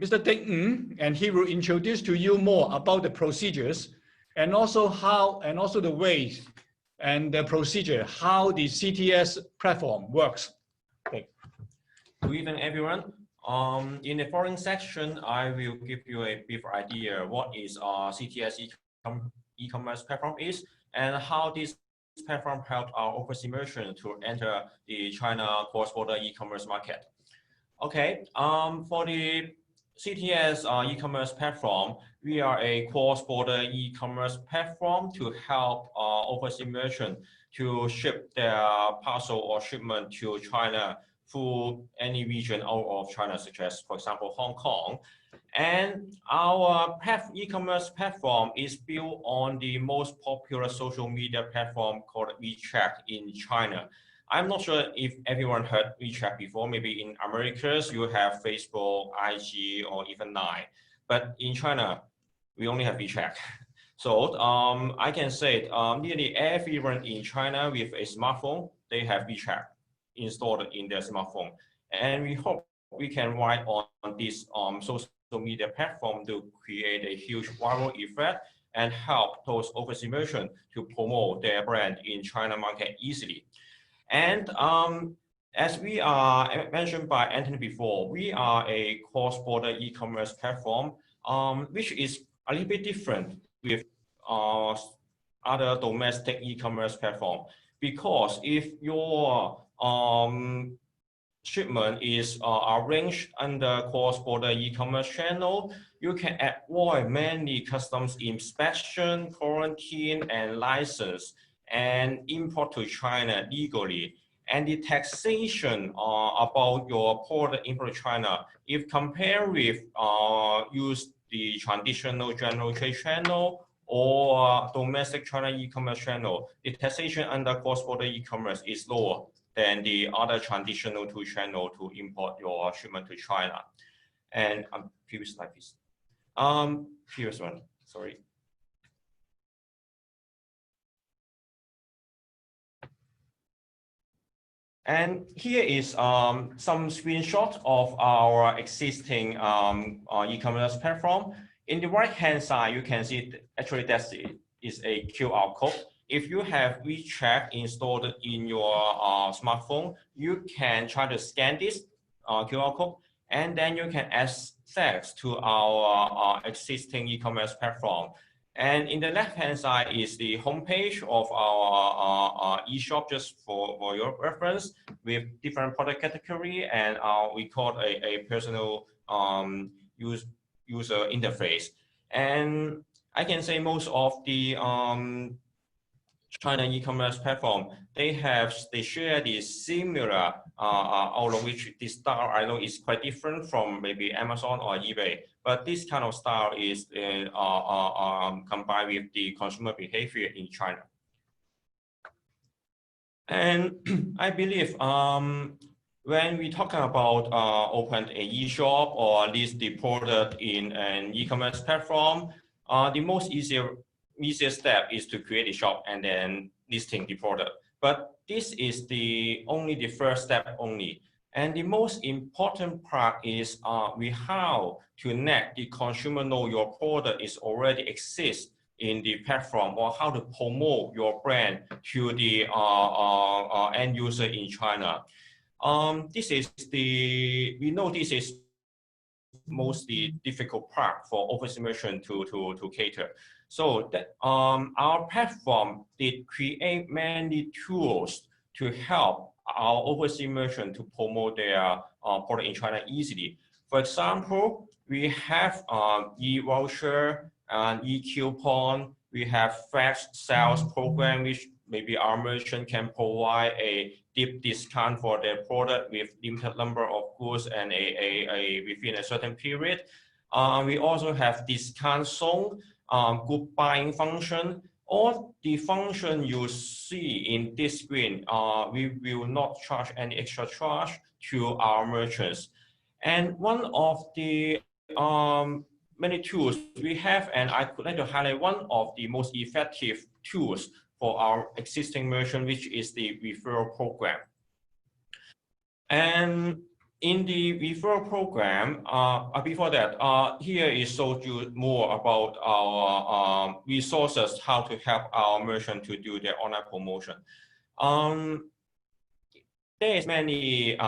Mr. Dick Ng, and he will introduce to you more about the procedures and also the ways and the procedure, how the CTS platform works. Okay. Good evening, everyone. In the following section, I will give you a brief idea what is CTS e-commerce platform is and how this platform helped our overseas merchants to enter the China cross-border e-commerce market. Okay, for the CTS e-commerce platform, we are a cross-border e-commerce platform to help overseas merchants to ship their parcel or shipment to China through any region out of China, such as, for example, Hong Kong. And our e-commerce platform is built on the most popular social media platform called WeChat in China. I'm not sure if everyone heard WeChat before. Maybe in Americas, you have Facebook, IG, or even Line. But in China, we only have WeChat. So I can say nearly everyone in China with a smartphone, they have WeChat installed in their smartphone. And we hope we can ride on this social media platform to create a huge viral effect and help those overseas merchants to promote their brand in China market easily. And as we are mentioned by Anthony before, we are a cross-border e-commerce platform, which is a little bit different with other domestic e-commerce platform. Because if your shipment is arranged under cross-border e-commerce channel, you can avoid many customs inspection, quarantine, and license, and import to China legally. And the taxation about your product import to China, if compared with use the traditional general trade channel or domestic China e-commerce channel, the taxation under cross-border e-commerce is lower than the other traditional two channel to import your shipment to China. And previous slide, please. Previous one, sorry. And here is some screenshots of our existing e-commerce platform. In the right-hand side, you can see actually that is a QR code. If you have WeChat installed in your smartphone, you can try to scan this QR code, and then you can access to our existing e-commerce platform. And in the left-hand side is the homepage of our e-shop, just for your reference, with different product category, and we call a personal user interface. And I can say most of the China e-commerce platform, they share the similar outlook, which this style I know is quite different from maybe Amazon or eBay. But this kind of style is combined with the consumer behavior in China. And I believe when we talk about open an e-shop or list the product in an e-commerce platform, the most easiest step is to create a shop and then listing the product. But this is only the first step only. And the most important part is we how to let the consumer know your product is already exists in the platform, or how to promote your brand to the end user in China. We know this is mostly difficult part for overseas merchant to cater. So that our platform did create many tools to help our overseas merchant to promote their product in China easily. For example, we have e-voucher and e-coupon. We have flash sales program, which maybe our merchant can provide a deep discount for their product with limited number of goods and within a certain period. We also have discount zone, group buying function. All the function you see in this screen, we will not charge any extra charge to our merchants. And one of the many tools we have, and I could like to highlight one of the most effective tools for our existing merchant, which is the referral program. And in the referral program, before that, here is showed you more about our resources, how to help our merchant to do their online promotion. There is many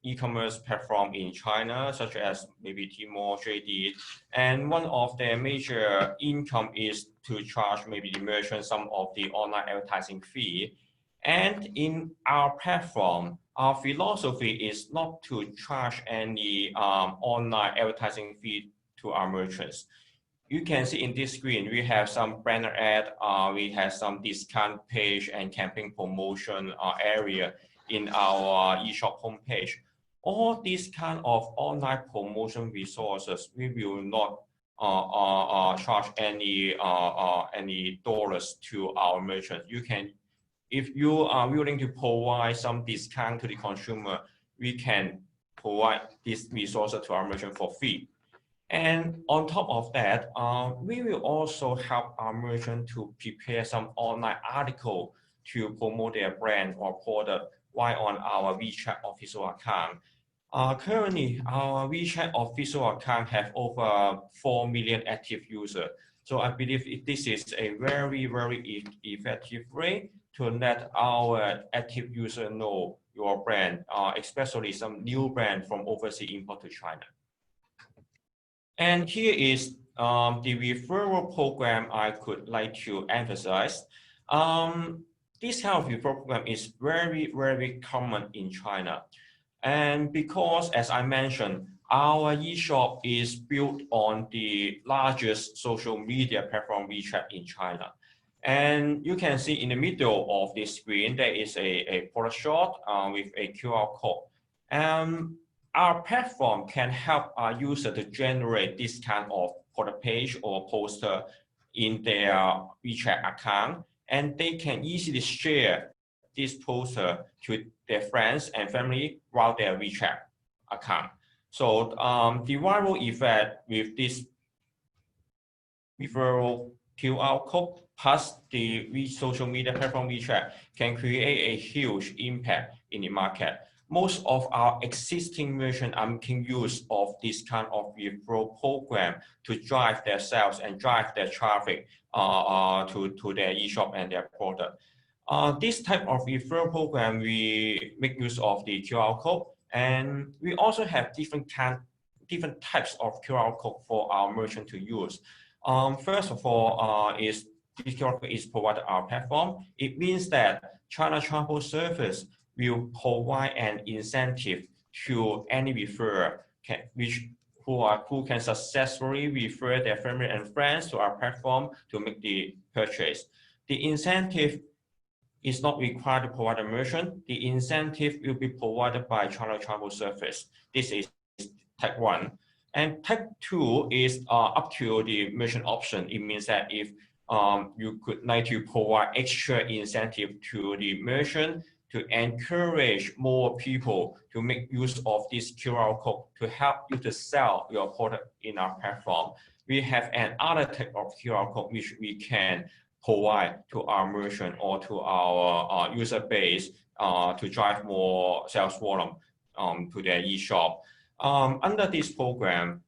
e-commerce platform in China, such as maybe Tmall, JD, and one of their major income is to charge maybe the merchant some of the online advertising fee. And in our platform, our philosophy is not to charge any online advertising fee to our merchants. You can see in this screen, we have some banner ad, we have some discount page and campaign promotion area in our eShop homepage. All these kind of online promotion resources, we will not charge any dollars to our merchants. You can, if you are willing to provide some discount to the consumer, we can provide this resource to our merchant for free. And on top of that, we will also help our merchant to prepare some online article to promote their brand or product while on our WeChat official account. Currently, our WeChat official account have over 4 million active users. So I believe this is a very, very effective way to let our active user know your brand, especially some new brand from overseas import to China. And here is the referral program I could like to emphasize. This kind of referral program is very, very common in China. And because, as I mentioned, our eShop is built on the largest social media platform WeChat in China. And you can see in the middle of this screen, there is a product shot with a QR code. Our platform can help our user to generate this kind of product page or poster in their WeChat account, and they can easily share this poster to their friends and family while their WeChat account. So the viral effect with this referral QR code plus the social media platform WeChat can create a huge impact in the market. Most of our existing merchants are making use of this kind of referral program to drive their sales and drive their traffic to their eShop and their product. This type of referral program, we make use of the QR code, and we also have different types of QR code for our merchant to use. First of all, this QR code is provided our platform. It means that China Travel Service will provide an incentive to any referrer who can successfully refer their family and friends to our platform to make the purchase. The incentive is not required to provide a merchant. The incentive will be provided by China Travel Service. This is type 1. And type 2 is up to the merchant option. It means that if you could like to provide extra incentive to the merchant to encourage more people to make use of this QR code to help you to sell your product in our platform. We have another type of QR code which we can provide to our merchant or to our user base to drive more sales volume to their eShop. Under this program,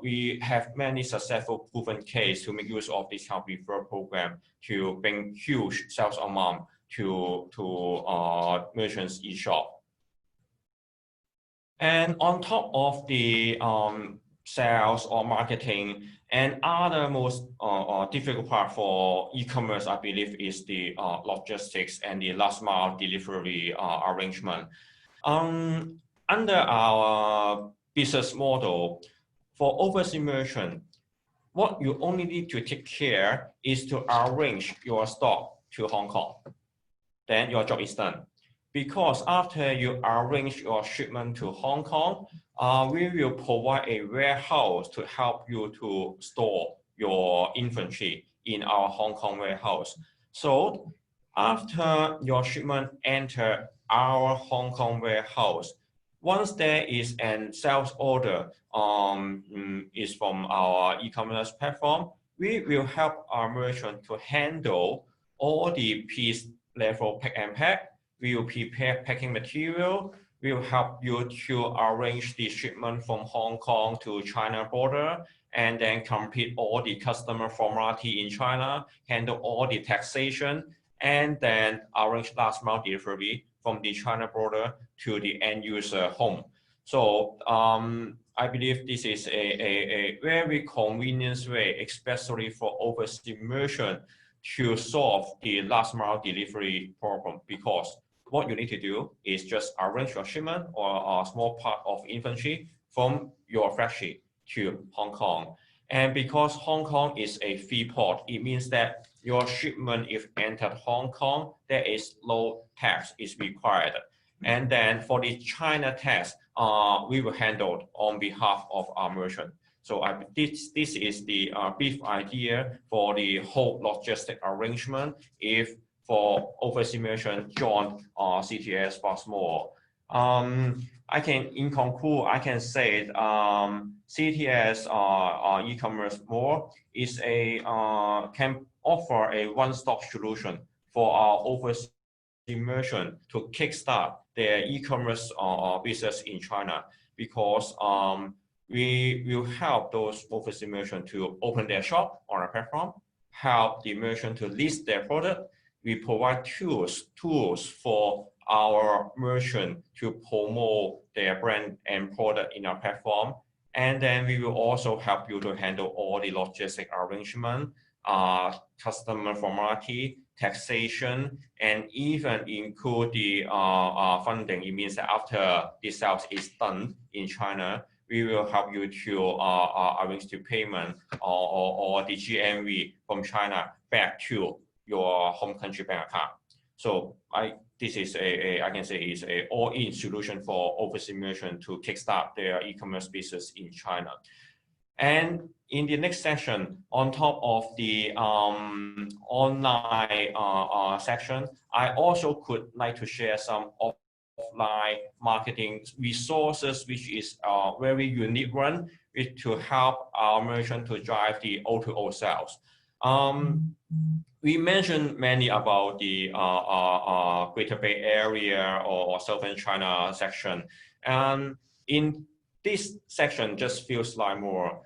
we have many successful proven cases to make use of this kind of referral program to bring huge sales amount to merchants' eShop. And on top of the sales or marketing. And other most difficult part for e-commerce, I believe, is the logistics and the last mile delivery arrangement. Under our business model, for overseas merchant, what you only need to take care is to arrange your stock to Hong Kong. Then your job is done. Because after you arrange your shipment to Hong Kong, we will provide a warehouse to help you to store your inventory in our Hong Kong warehouse. So after your shipment enter our Hong Kong warehouse, once there is a sales order is from our e-commerce platform, we will help our merchant to handle all the piece level pick and pack. We will prepare packing material. We will help you to arrange the shipment from Hong Kong to China border, and then complete all the customer formality in China, handle all the taxation, and then arrange last mile delivery from the China border to the end user home. So I believe this is a very convenient way, especially for overseas merchant, to solve the last mile delivery problem, because what you need to do is just arrange your shipment or a small part of inventory from your factory to Hong Kong. And because Hong Kong is a free port, it means that your shipment, if entered Hong Kong, there is no tax is required. And then for the China tax, we will handle on behalf of our merchant. So this is the brief idea for the whole logistic arrangement if for overseas merchant join CTS Fast More. In conclusion, I can say CTS e-commerce more is can offer a one-stop solution for our overseas merchant to kickstart their e-commerce business in China, because we will help those overseas merchants to open their shop on our platform, help the merchant to list their product. We provide tools for our merchant to promote their brand and product in our platform. And then we will also help you to handle all the logistic arrangement, customer formality, taxation, and even include the funding. It means that after the sales is done in China, we will help you to arrange the payment or the GMV from China back to your home country bank account. So this is I can say is a all-in solution for overseas merchant to kickstart their e-commerce business in China. And in the next section, on top of the online section, I also could like to share some offline marketing resources, which is a very unique one, to help our merchant to drive the O2O sales. We mentioned many about the Greater Bay Area or Southern China section. And in this section, just feels like more.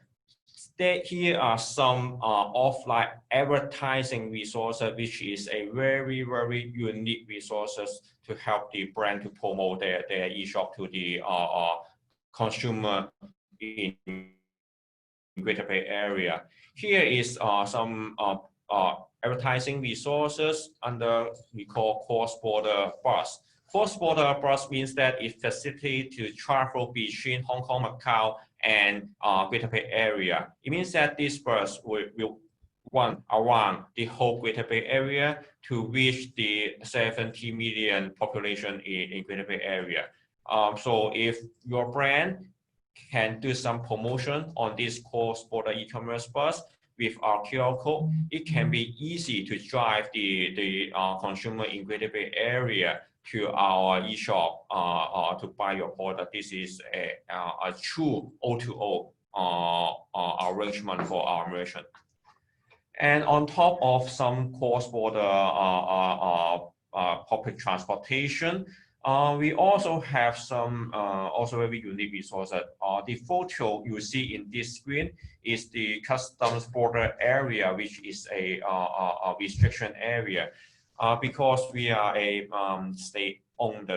Here are some offline advertising resources, which is a very, very unique resources to help the brand to promote their e-shop to the consumer in Greater Bay Area. Here is some advertising resources under we call cross-border bus. Cross-border bus means that it facilitates to travel between Hong Kong, Macau, and Greater Bay Area. It means that this bus will run around the whole Greater Bay Area to reach the 70 million population in Greater Bay Area. So if your brand can do some promotion on this cross-border e-commerce bus with our QR code, it can be easy to drive the consumer in Greater Bay Area to our e-shop to buy your product. This is a true O2O arrangement for our merchant. And on top of some cross-border public transportation, we also have some also very unique resources. The photo you see in this screen is the customs border area, which is a restriction area. because we are a state-owned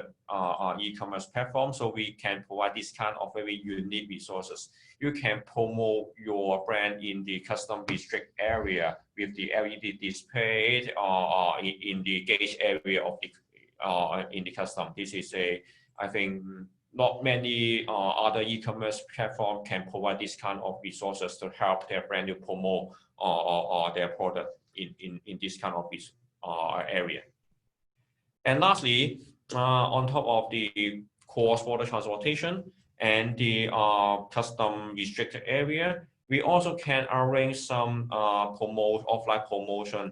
e-commerce platform, so we can provide this kind of very unique resources. You can promote your brand in the custom restrict area with the LED display or in the gauge area of the in the custom. This is I think not many other e-commerce platform can provide this kind of resources to help their brand to promote their product in this kind of area. And lastly, on top of the cross-border transportation and the custom restricted area, we also can arrange some offline promotion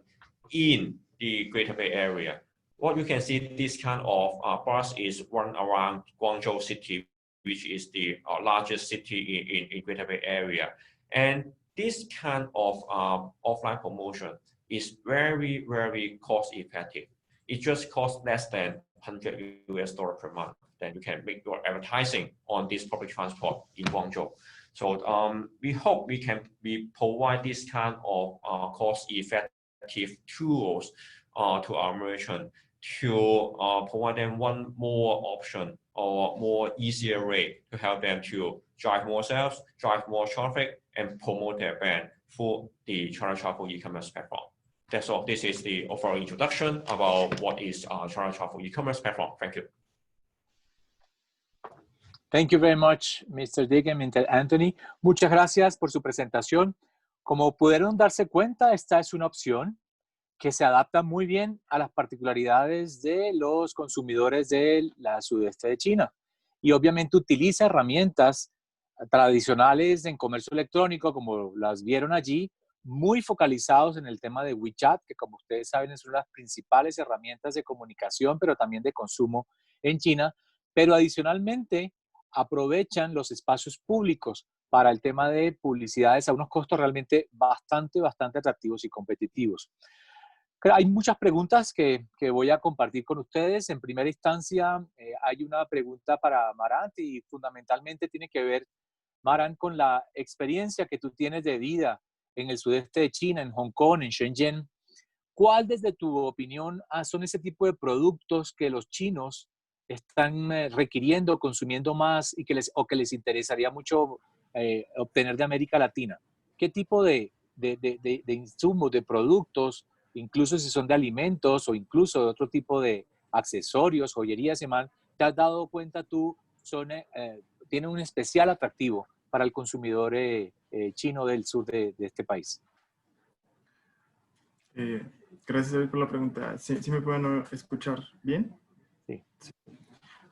in the Greater Bay Area. What you can see, this kind of bus is run around Guangzhou City, which is the largest city in Greater Bay Area. And this kind of offline promotion is very, very cost effective. It just costs less than $100 per month. Then you can make your advertising on this public transport in Guangzhou. So we hope we provide this kind of cost-effective tools to our merchant to provide them one more option or more easier way to help them to drive more sales, drive more traffic, and promote their brand through the China Travel e-commerce platform. That's all. This is the overall introduction about what is China Travel e-commerce platform. Thank you. Thank you very much, Mr. Dick and Mr. Anthony. Muchas gracias por su presentación. Como pudieron darse cuenta, esta es una opción que se adapta muy bien a las particularidades de los consumidores del sudeste de China. Y obviamente utiliza herramientas tradicionales en comercio electrónico, como las vieron allí, muy focalizados en el tema de WeChat, que como ustedes saben es una de las principales herramientas de comunicación, pero también de consumo en China. Pero adicionalmente aprovechan los espacios públicos para el tema de publicidades a unos costos realmente bastante atractivos y competitivos. Hay muchas preguntas que voy a compartir con ustedes. En primera instancia, hay una pregunta para Maran y fundamentalmente tiene que ver, Maran, con la experiencia que tú tienes de vida en el sudeste de China, en Hong Kong, en Shenzhen. ¿Cuál, desde tu opinión, son ese tipo de productos que los chinos están requiriendo, consumiendo más y que les interesaría mucho obtener de América Latina? ¿Qué tipo de insumos, de productos, incluso si son de alimentos o incluso de otro tipo de accesorios, joyerías y demás, te has dado cuenta tú tienen un especial atractivo para el consumidor chino del sur de este país? Gracias por la pregunta. ¿Sí me pueden escuchar bien? Sí.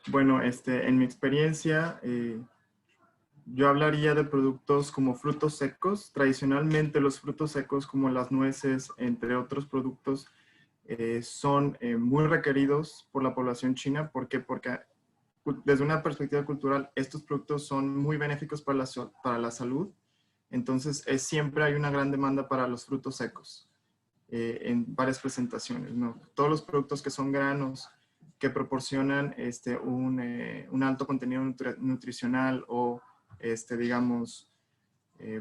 Bueno, en mi experiencia, yo hablaría de productos como frutos secos. Tradicionalmente los frutos secos como las nueces, entre otros productos, son muy requeridos por la población china. ¿Por qué? Porque desde una perspectiva cultural, estos productos son muy benéficos para la salud. Entonces, siempre hay una gran demanda para los frutos secos en varias presentaciones, ¿no? Todos los productos que son granos, que proporcionan un alto contenido nutricional o digamos,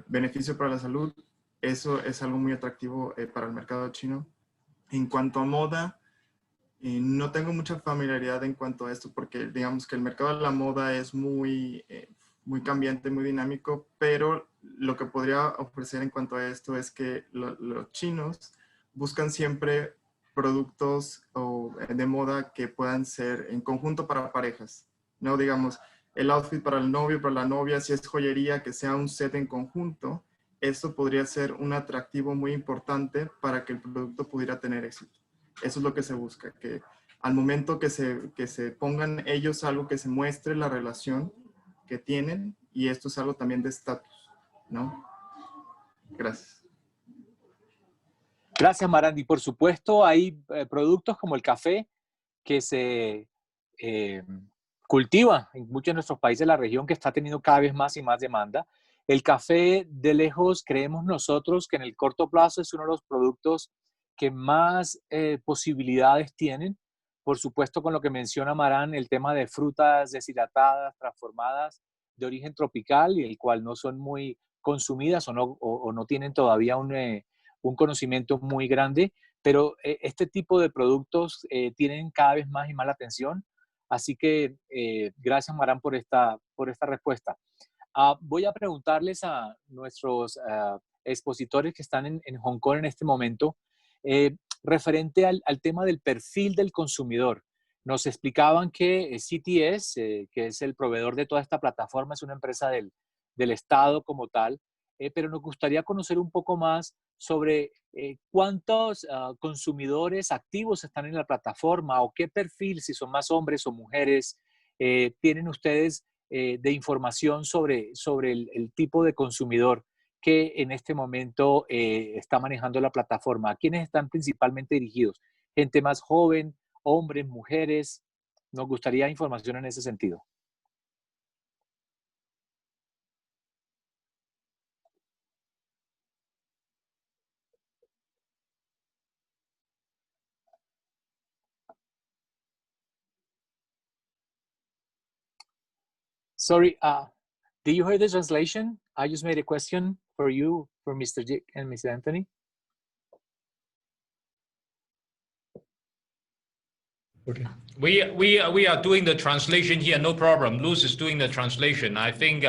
beneficio para la salud, eso es algo muy atractivo para el mercado chino. En cuanto a moda, no tengo mucha familiaridad en cuanto a esto, porque digamos que el mercado de la moda es muy cambiante, muy dinámico, pero lo que podría ofrecer en cuanto a esto es que los chinos buscan siempre productos de moda que puedan ser en conjunto para parejas, ¿no? Digamos, el outfit para el novio, para la novia, si es joyería, que sea un set en conjunto. Esto podría ser un atractivo muy importante para que el producto pudiera tener éxito. Eso es lo que se busca, que al momento que se pongan ellos algo que se muestre la relación que tienen, y esto es algo también de estatus, ¿no? Gracias. Gracias, Maran. Y por supuesto hay productos como el café que se cultiva en muchos de nuestros países de la región, que está teniendo cada vez más y más demanda. El café, de lejos, creemos nosotros que en el corto plazo es uno de los productos que más posibilidades tienen. Por supuesto, con lo que menciona Maran, el tema de frutas deshidratadas, transformadas, de origen tropical, y el cual no son muy consumidas o no tienen todavía un conocimiento muy grande. pero este tipo de productos tienen cada vez más y más la atención. Así que gracias, Maran, por esta respuesta. Voy a preguntarles a nuestros expositores que están en Hong Kong en este momento, referente al tema del perfil del consumidor. Nos explicaban que CTS, que es el proveedor de toda esta plataforma, es una empresa del Estado como tal, pero nos gustaría conocer un poco más sobre cuántos consumidores activos están en la plataforma o qué perfil, si son más hombres o mujeres, tienen ustedes de información sobre el tipo de consumidor que en este momento está manejando la plataforma. ¿A quiénes están principalmente dirigidos? Gente más joven, hombres, mujeres. Nos gustaría información en ese sentido. Sorry, did you hear the translation? I just made a question for you, for Mr. Dick and Mr. Anthony. Okay. We are doing the translation here, no problem. Luz is doing the translation. I think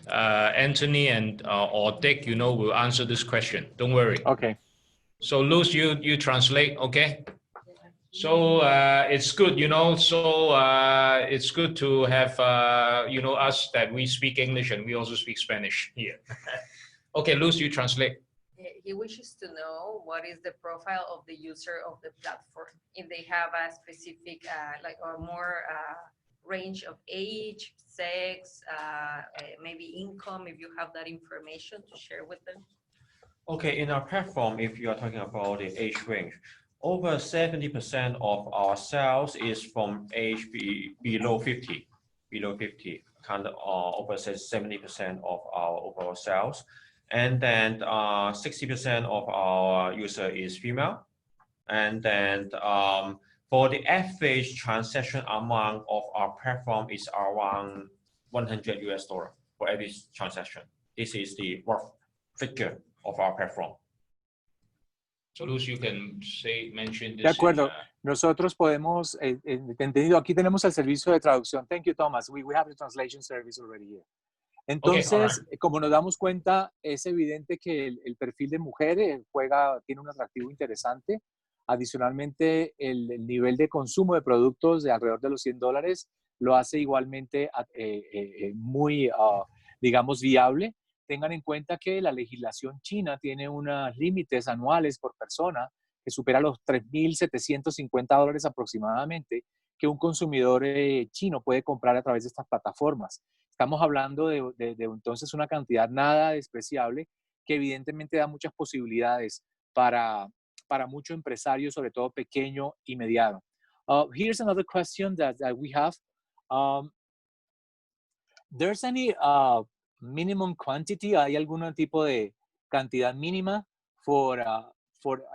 Anthony and or Dick, will answer this question. Don't worry. Okay. So Luz, you translate, okay? So it's good, so it's good to have, us that we speak English and we also speak Spanish here. Okay, Luz, you translate. He wishes to know what is the profile of the user of the platform. If they have a specific, or more range of age, sex, maybe income, if you have that information to share with them. Okay, in our platform, if you are talking about the age range, over 70% of our sales is from age below 50, kind of over 70% of our overall sales. And then 60% of our user is female. And then for the average transaction amount of our platform is around $100 for every transaction. This is the rough figure of our platform. So Luz, you can mention this. De acuerdo. Nosotros podemos, entendido, aquí tenemos el servicio de traducción. Thank you, Thomas. We have the translation service already here. Entonces, okay, como nos damos cuenta, es evidente que el perfil de mujer tiene un atractivo interesante. Adicionalmente, el nivel de consumo de productos de alrededor de los $100 lo hace igualmente muy, digamos, viable. Tengan en cuenta que la legislación china tiene unos límites anuales por persona que supera los $3,750 aproximadamente que un consumidor chino puede comprar a través de estas plataformas. Estamos hablando de entonces una cantidad nada despreciable que evidentemente da muchas posibilidades para muchos empresarios, sobre todo pequeño y mediano. Here's another question that we have. There's any minimum quantity? ¿Hay algún tipo de cantidad mínima for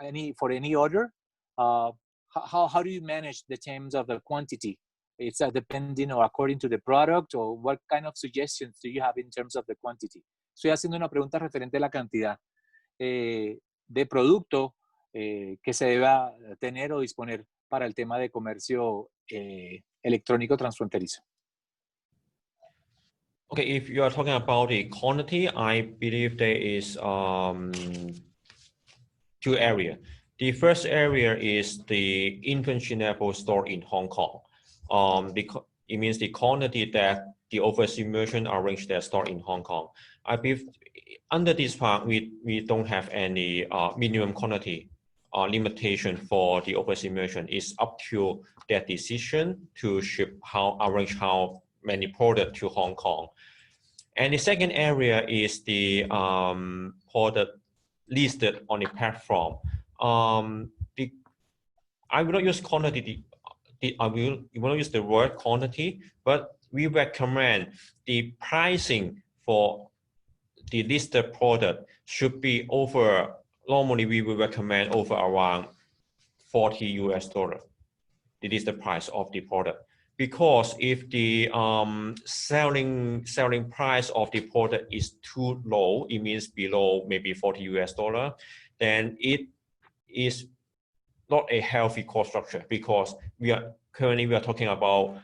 any order? How do you manage the terms of the quantity? It's depending or according to the product, or what kind of suggestions do you have in terms of the quantity? Estoy haciendo una pregunta referente a la cantidad de producto que se deba tener o disponer para el tema de comercio electrónico transfronterizo. Okay, if you are talking about the quantity, I believe there is two areas. The first area is the inventory store in Hong Kong. It means the quantity that the overseas merchant arrange their store in Hong Kong. I believe under this part, we don't have any minimum quantity limitation for the overseas merchant. It's up to their decision to arrange how many products to Hong Kong. And the second area is the product listed on the platform. I will not use quantity. I will not use the word quantity, but we recommend the pricing for the listed product should be over. Normally, we will recommend over around $40. It is the price of the product. Because if the selling price of the product is too low, it means below maybe $40, then it is not a healthy cost structure, because currently we are talking about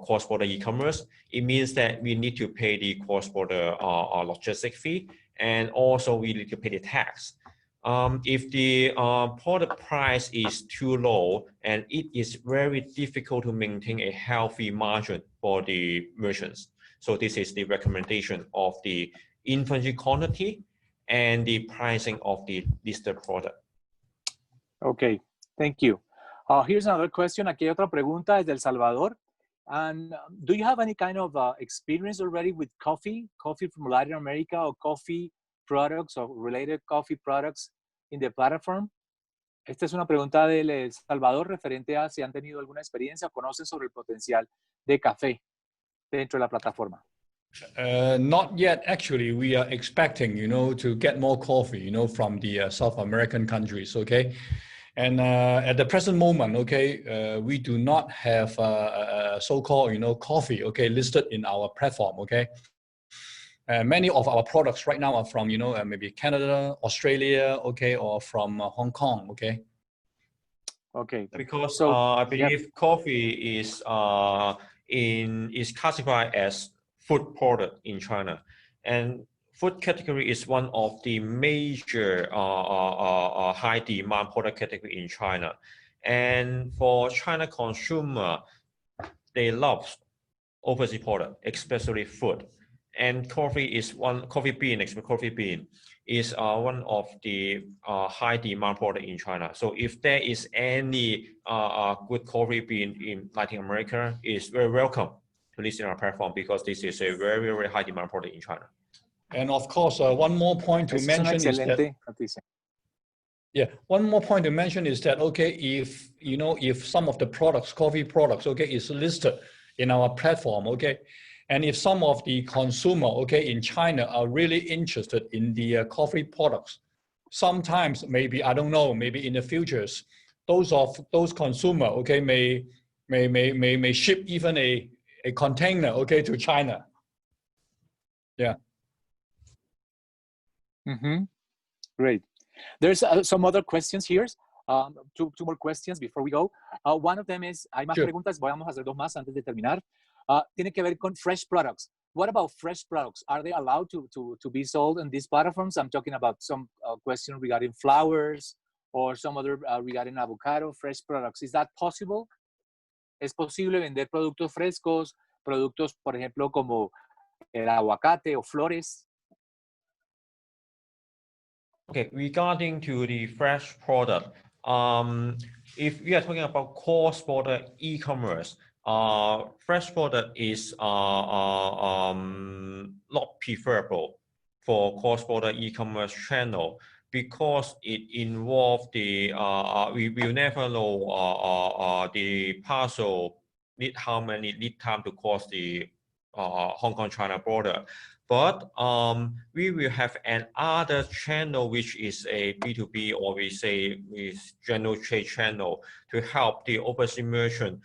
cross-border e-commerce. It means that we need to pay the cross-border logistic fee, and also we need to pay the tax. If the product price is too low, and it is very difficult to maintain a healthy margin for the merchants. So this is the recommendation of the inventory quantity and the pricing of the listed product. Okay, thank you. Here's another question. Aquí hay otra pregunta desde El Salvador. And do you have any kind of experience already with coffee from Latin America, or coffee products or related coffee products in the platform? Esta es una pregunta del El Salvador referente a si han tenido alguna experiencia o conocen sobre el potencial de café dentro de la plataforma. Not yet. Actually, we are expecting, to get more coffee, from the South American countries. Okay. And at the present moment, okay, we do not have so-called, coffee, okay, listed in our platform, okay. Many of our products right now are from, maybe Canada, Australia, okay, or from Hong Kong, okay. Okay. Because so, I believe coffee is classified as food product in China, and food category is one of the major high demand product category in China. And for China consumer, they love overseas product, especially food. And coffee bean is one of the high demand product in China. So if there is any good coffee bean in Latin America, it's very welcome to list in our platform, because this is a very, very high demand product in China. And of course, one more point to mention is that, one more point to mention is that, okay, if some of the products, coffee products, okay, is listed in our platform, okay, and if some of the consumer, okay, in China are really interested in the coffee products, sometimes maybe, I don't know, maybe in the futures, those consumer, okay, may ship even a container, okay, to China. Yeah. Mm-hmm. Great. There's some other questions here. Two more questions before we go. One of them is, hay más preguntas, vamos a hacer dos más antes de terminar. Tiene que ver con fresh products. What about fresh products? Are they allowed to be sold in these platforms? I'm talking about some question regarding flowers, or some other regarding avocado, fresh products. Is that possible? ¿Es posible vender productos frescos, productos, por ejemplo, como el aguacate o flores? Okay, regarding to the fresh product, if we are talking about cross-border e-commerce, fresh product is not preferable for cross-border e-commerce channel, because it involves the we will never know the parcel how many lead time to cross the Hong Kong-China border. But we will have another channel, which is a B2B, or we say is general trade channel, to help the overseas merchant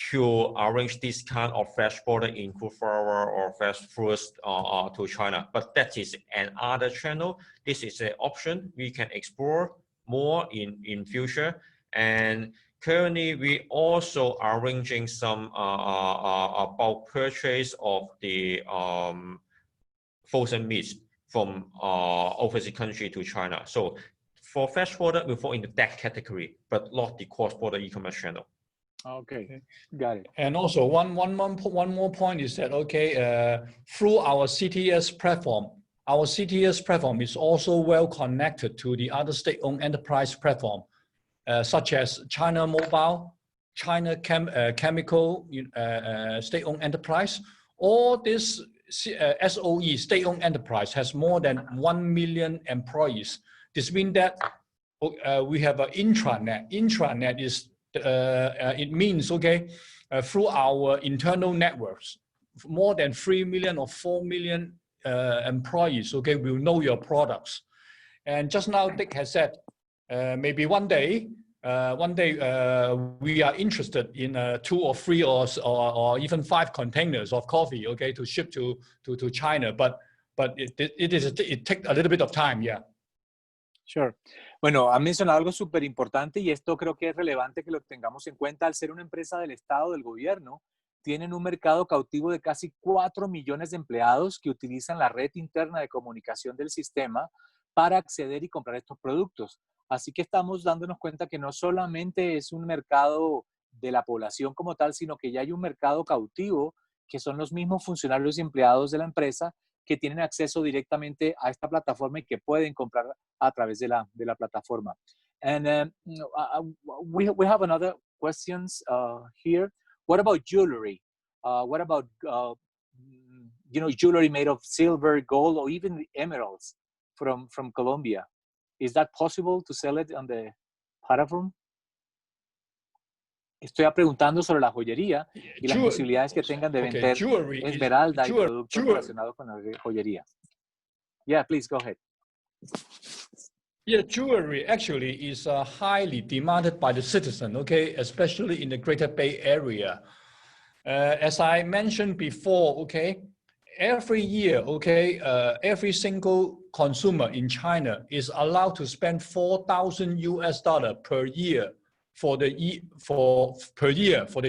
to arrange this kind of fresh product, include flower or fresh fruits to China. But that is another channel. This is an option we can explore more in future. And currently, we also are arranging some bulk purchase of the frozen meats from overseas country to China. So for fresh product, we fall into that category, but not the cross-border e-commerce channel. Okay, got it. And also one more point is that, okay, through our CTS platform is also well connected to the other state-owned enterprise platform, such as China Mobile, China Chemical state-owned enterprise. All this SOE, state-owned enterprise, has more than 1 million employees. This means that we have an intranet. Intranet is it means, okay, through our internal networks, more than 3 million or 4 million employees, okay, will know your products. And just now, Dick has said, maybe one day we are interested in 2 or 3 or even 5 containers of coffee, okay, to ship to China. But it takes a little bit of time, yeah. Sure. Bueno, ha mencionado algo súper importante y esto creo que es relevante que lo tengamos en cuenta. Al ser una empresa del Estado, del gobierno, tienen un mercado cautivo de casi 4 millones de empleados que utilizan la red interna de comunicación del sistema para acceder y comprar estos productos. Así que estamos dándonos cuenta que no solamente es un mercado de la población como tal, sino que ya hay un mercado cautivo que son los mismos funcionarios y empleados de la empresa que tienen acceso directamente a esta plataforma y que pueden comprar a través de la plataforma. And we have another questions here. What about jewelry? What about jewelry made of silver, gold, or even emeralds from Colombia? Is that possible to sell it on the platform? Estoy preguntando sobre la joyería y las posibilidades que tengan de vender esmeralda y productos relacionados con la joyería. Yeah, please go ahead. Yeah, jewelry actually is highly demanded by the citizen, okay, especially in the Greater Bay Area. As I mentioned before, okay, every year, okay, every single consumer in China is allowed to spend $4,000 per year for the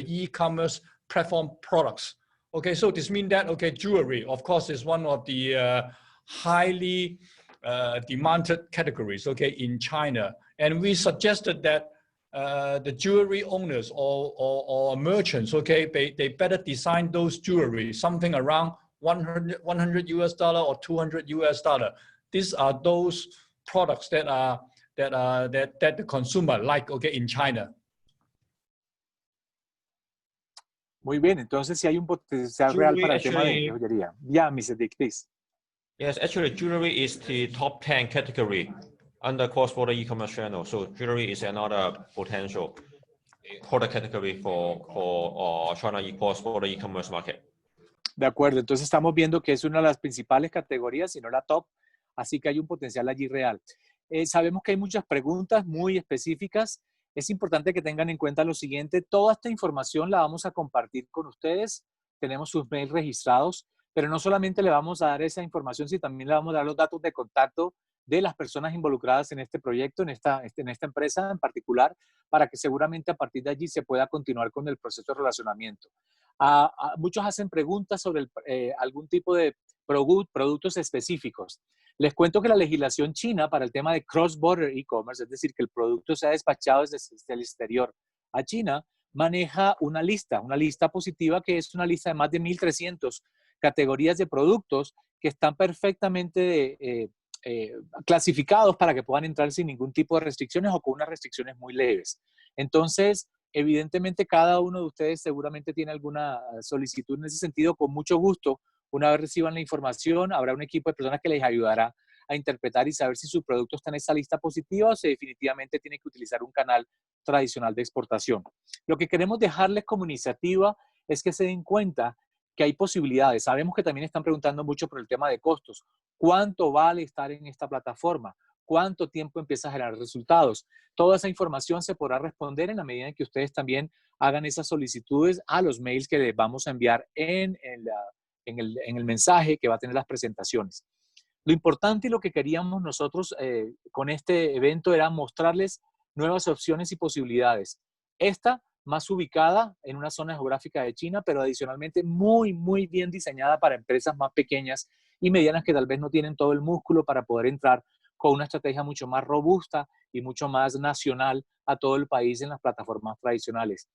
e-commerce platform products. Okay, so this means that, okay, jewelry, of course, is one of the highly demanded categories, okay, in China. And we suggested that the jewelry owners or merchants, okay, they better design those jewelry, something around $100 or $200. These are those products that the consumer like, okay, in China. Muy bien, entonces si hay un potencial real para el tema de joyería. Yeah, Mr. Dick, please. Yes, actually, jewelry is the top 10 category under cross-border e-commerce channel. So jewelry is another potential product category for China cross-border e-commerce market. De acuerdo, entonces estamos viendo que es una de las principales categorías, si no la top, así que hay un potencial allí real. Sabemos que hay muchas preguntas muy específicas. Es importante que tengan en cuenta lo siguiente, toda esta información la vamos a compartir con ustedes, tenemos sus mails registrados, pero no solamente le vamos a dar esa información, sino también le vamos a dar los datos de contacto de las personas involucradas en este proyecto, en esta empresa en particular, para que seguramente a partir de allí se pueda continuar con el proceso de relacionamiento. Muchos hacen preguntas sobre algún tipo de productos específicos. Les cuento que la legislación china para el tema de cross-border e-commerce, es decir, que el producto sea despachado desde el exterior a China, maneja una lista positiva que es una lista de más de 1,300 categorías de productos que están perfectamente clasificados para que puedan entrar sin ningún tipo de restricciones o con unas restricciones muy leves. Entonces, evidentemente, cada uno de ustedes seguramente tiene alguna solicitud en ese sentido. Con mucho gusto, una vez reciban la información, habrá un equipo de personas que les ayudará a interpretar y saber si su producto está en esa lista positiva o si definitivamente tiene que utilizar un canal tradicional de exportación. Lo que queremos dejarles como iniciativa es que se den cuenta que hay posibilidades. Sabemos que también están preguntando mucho por el tema de costos. ¿Cuánto vale estar en esta plataforma? ¿Cuánto tiempo empieza a generar resultados? Toda esa información se podrá responder en la medida en que ustedes también hagan esas solicitudes a los mails que les vamos a enviar en el mensaje que va a tener las presentaciones. Lo importante y lo que queríamos nosotros con este evento era mostrarles nuevas opciones y posibilidades. Esta más ubicada en una zona geográfica de China, pero adicionalmente muy, muy bien diseñada para empresas más pequeñas y medianas que tal vez no tienen todo el músculo para poder entrar con una estrategia mucho más robusta y mucho más nacional a todo el país en las plataformas tradicionales.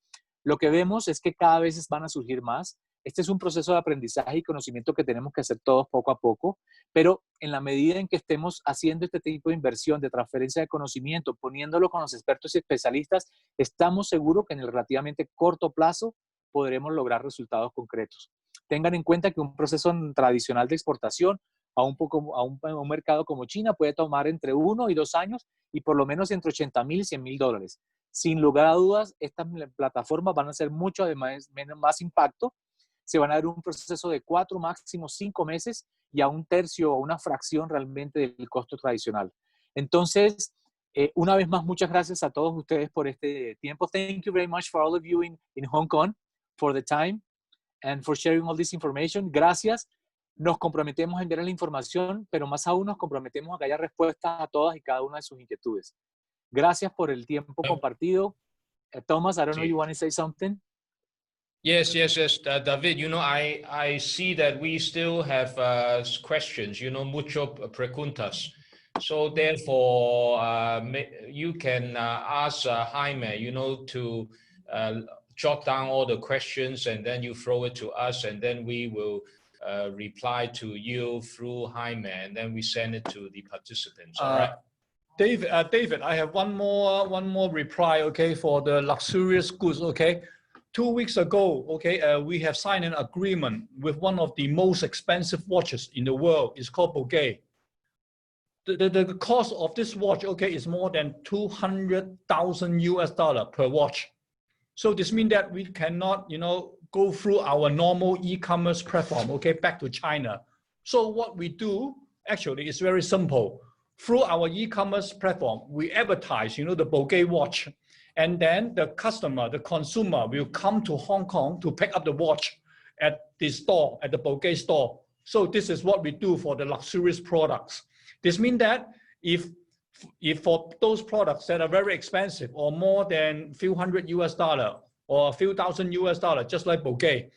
Lo que vemos es que cada vez van a surgir más. Este es un proceso de aprendizaje y conocimiento que tenemos que hacer todos poco a poco, pero en la medida en que estemos haciendo este tipo de inversión, de transferencia de conocimiento, poniéndolo con los expertos y especialistas, estamos seguros que en el relativamente corto plazo podremos lograr resultados concretos. Tengan en cuenta que un proceso tradicional de exportación a un mercado como China puede tomar entre 1 y 2 años y por lo menos entre $80,000 y $100,000. Sin lugar a dudas, estas plataformas van a hacer mucho más impacto. Se van a dar un proceso de 4, máximo 5 meses y a un tercio o una fracción realmente del costo tradicional. Entonces, una vez más, muchas gracias a todos ustedes por este tiempo. Thank you very much for all of you in Hong Kong for the time and for sharing all this information. Gracias. nos comprometemos a enviar la información, pero más aún nos comprometemos a que haya respuestas a todas y cada una de sus inquietudes. Gracias por el tiempo compartido. Thomas, I don't know, you want to say something? Yes, David, I see that we still have questions, mucho preguntas. So therefore, you can ask Jaime, to jot down all the questions and then you throw it to us and then we will reply to you through Jaime and then we send it to the participants, all right? David, I have one more reply, okay, for the luxurious goods, okay? 2 weeks ago, okay, we have signed an agreement with one of the most expensive watches in the world. It's called Bouquet. The cost of this watch, okay, is more than $200,000 per watch. So this means that we cannot, go through our normal e-commerce platform, okay, back to China. So what we do actually is very simple. Through our e-commerce platform, we advertise, the Bouquet watch. And then the customer, the consumer will come to Hong Kong to pick up the watch at the store, at the Bouquet store. So this is what we do for the luxurious products. This means that if for those products that are very expensive or more than few hundred $100 or a few thousand $, just like Bouquet.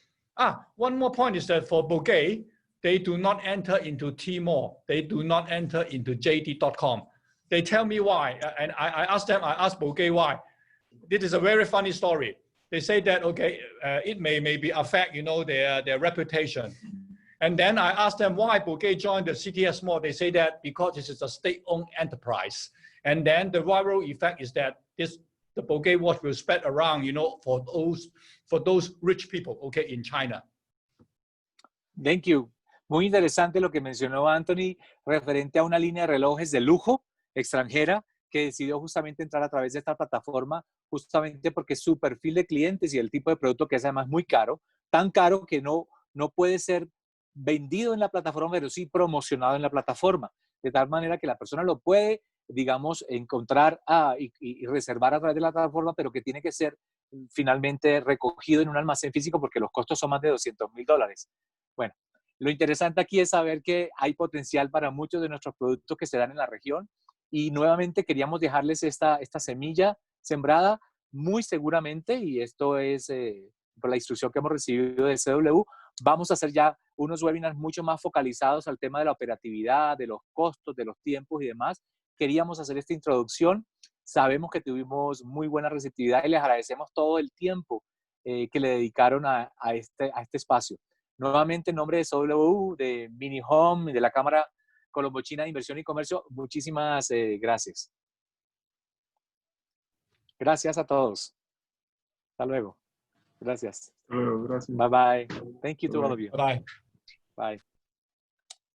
One more point is that for Bouquet, they do not enter into Tmall. They do not enter into JD.com. They tell me why, and I asked Bouquet why. This is a very funny story. They say that, okay, it may maybe affect, their reputation. And then I asked them why Bouquet joined the CTS Mall. They say that because this is a state-owned enterprise. And then the viral effect is that the Bouquet watch will spread around, for those rich people, okay, in China. Thank you. Muy interesante lo que mencionó Anthony referente a una línea de relojes de lujo extranjera que decidió justamente entrar a través de esta plataforma justamente porque su perfil de clientes y el tipo de producto que es además muy caro, tan caro que no puede ser vendido en la plataforma, pero sí promocionado en la plataforma, de tal manera que la persona lo puede, digamos, encontrar y reservar a través de la plataforma, pero que tiene que ser finalmente recogido en un almacén físico porque los costos son más de $200,000. Bueno, lo interesante aquí es saber que hay potencial para muchos de nuestros productos que se dan en la región y nuevamente queríamos dejarles esta semilla sembrada muy seguramente, y esto es por la instrucción que hemos recibido de CW. Vamos a hacer ya unos webinars mucho más focalizados al tema de la operatividad, de los costos, de los tiempos y demás. Queríamos hacer esta introducción. Sabemos que tuvimos muy buena receptividad y les agradecemos todo el tiempo que le dedicaron a este espacio. Nuevamente, en nombre de CW, de Mini Home y de la Cámara Colombo-China de Inversión y Comercio, muchísimas gracias. Gracias a todos. Hasta luego. Gracias. Hasta luego, gracias. Bye bye. Thank you to all of you. Bye. Bye.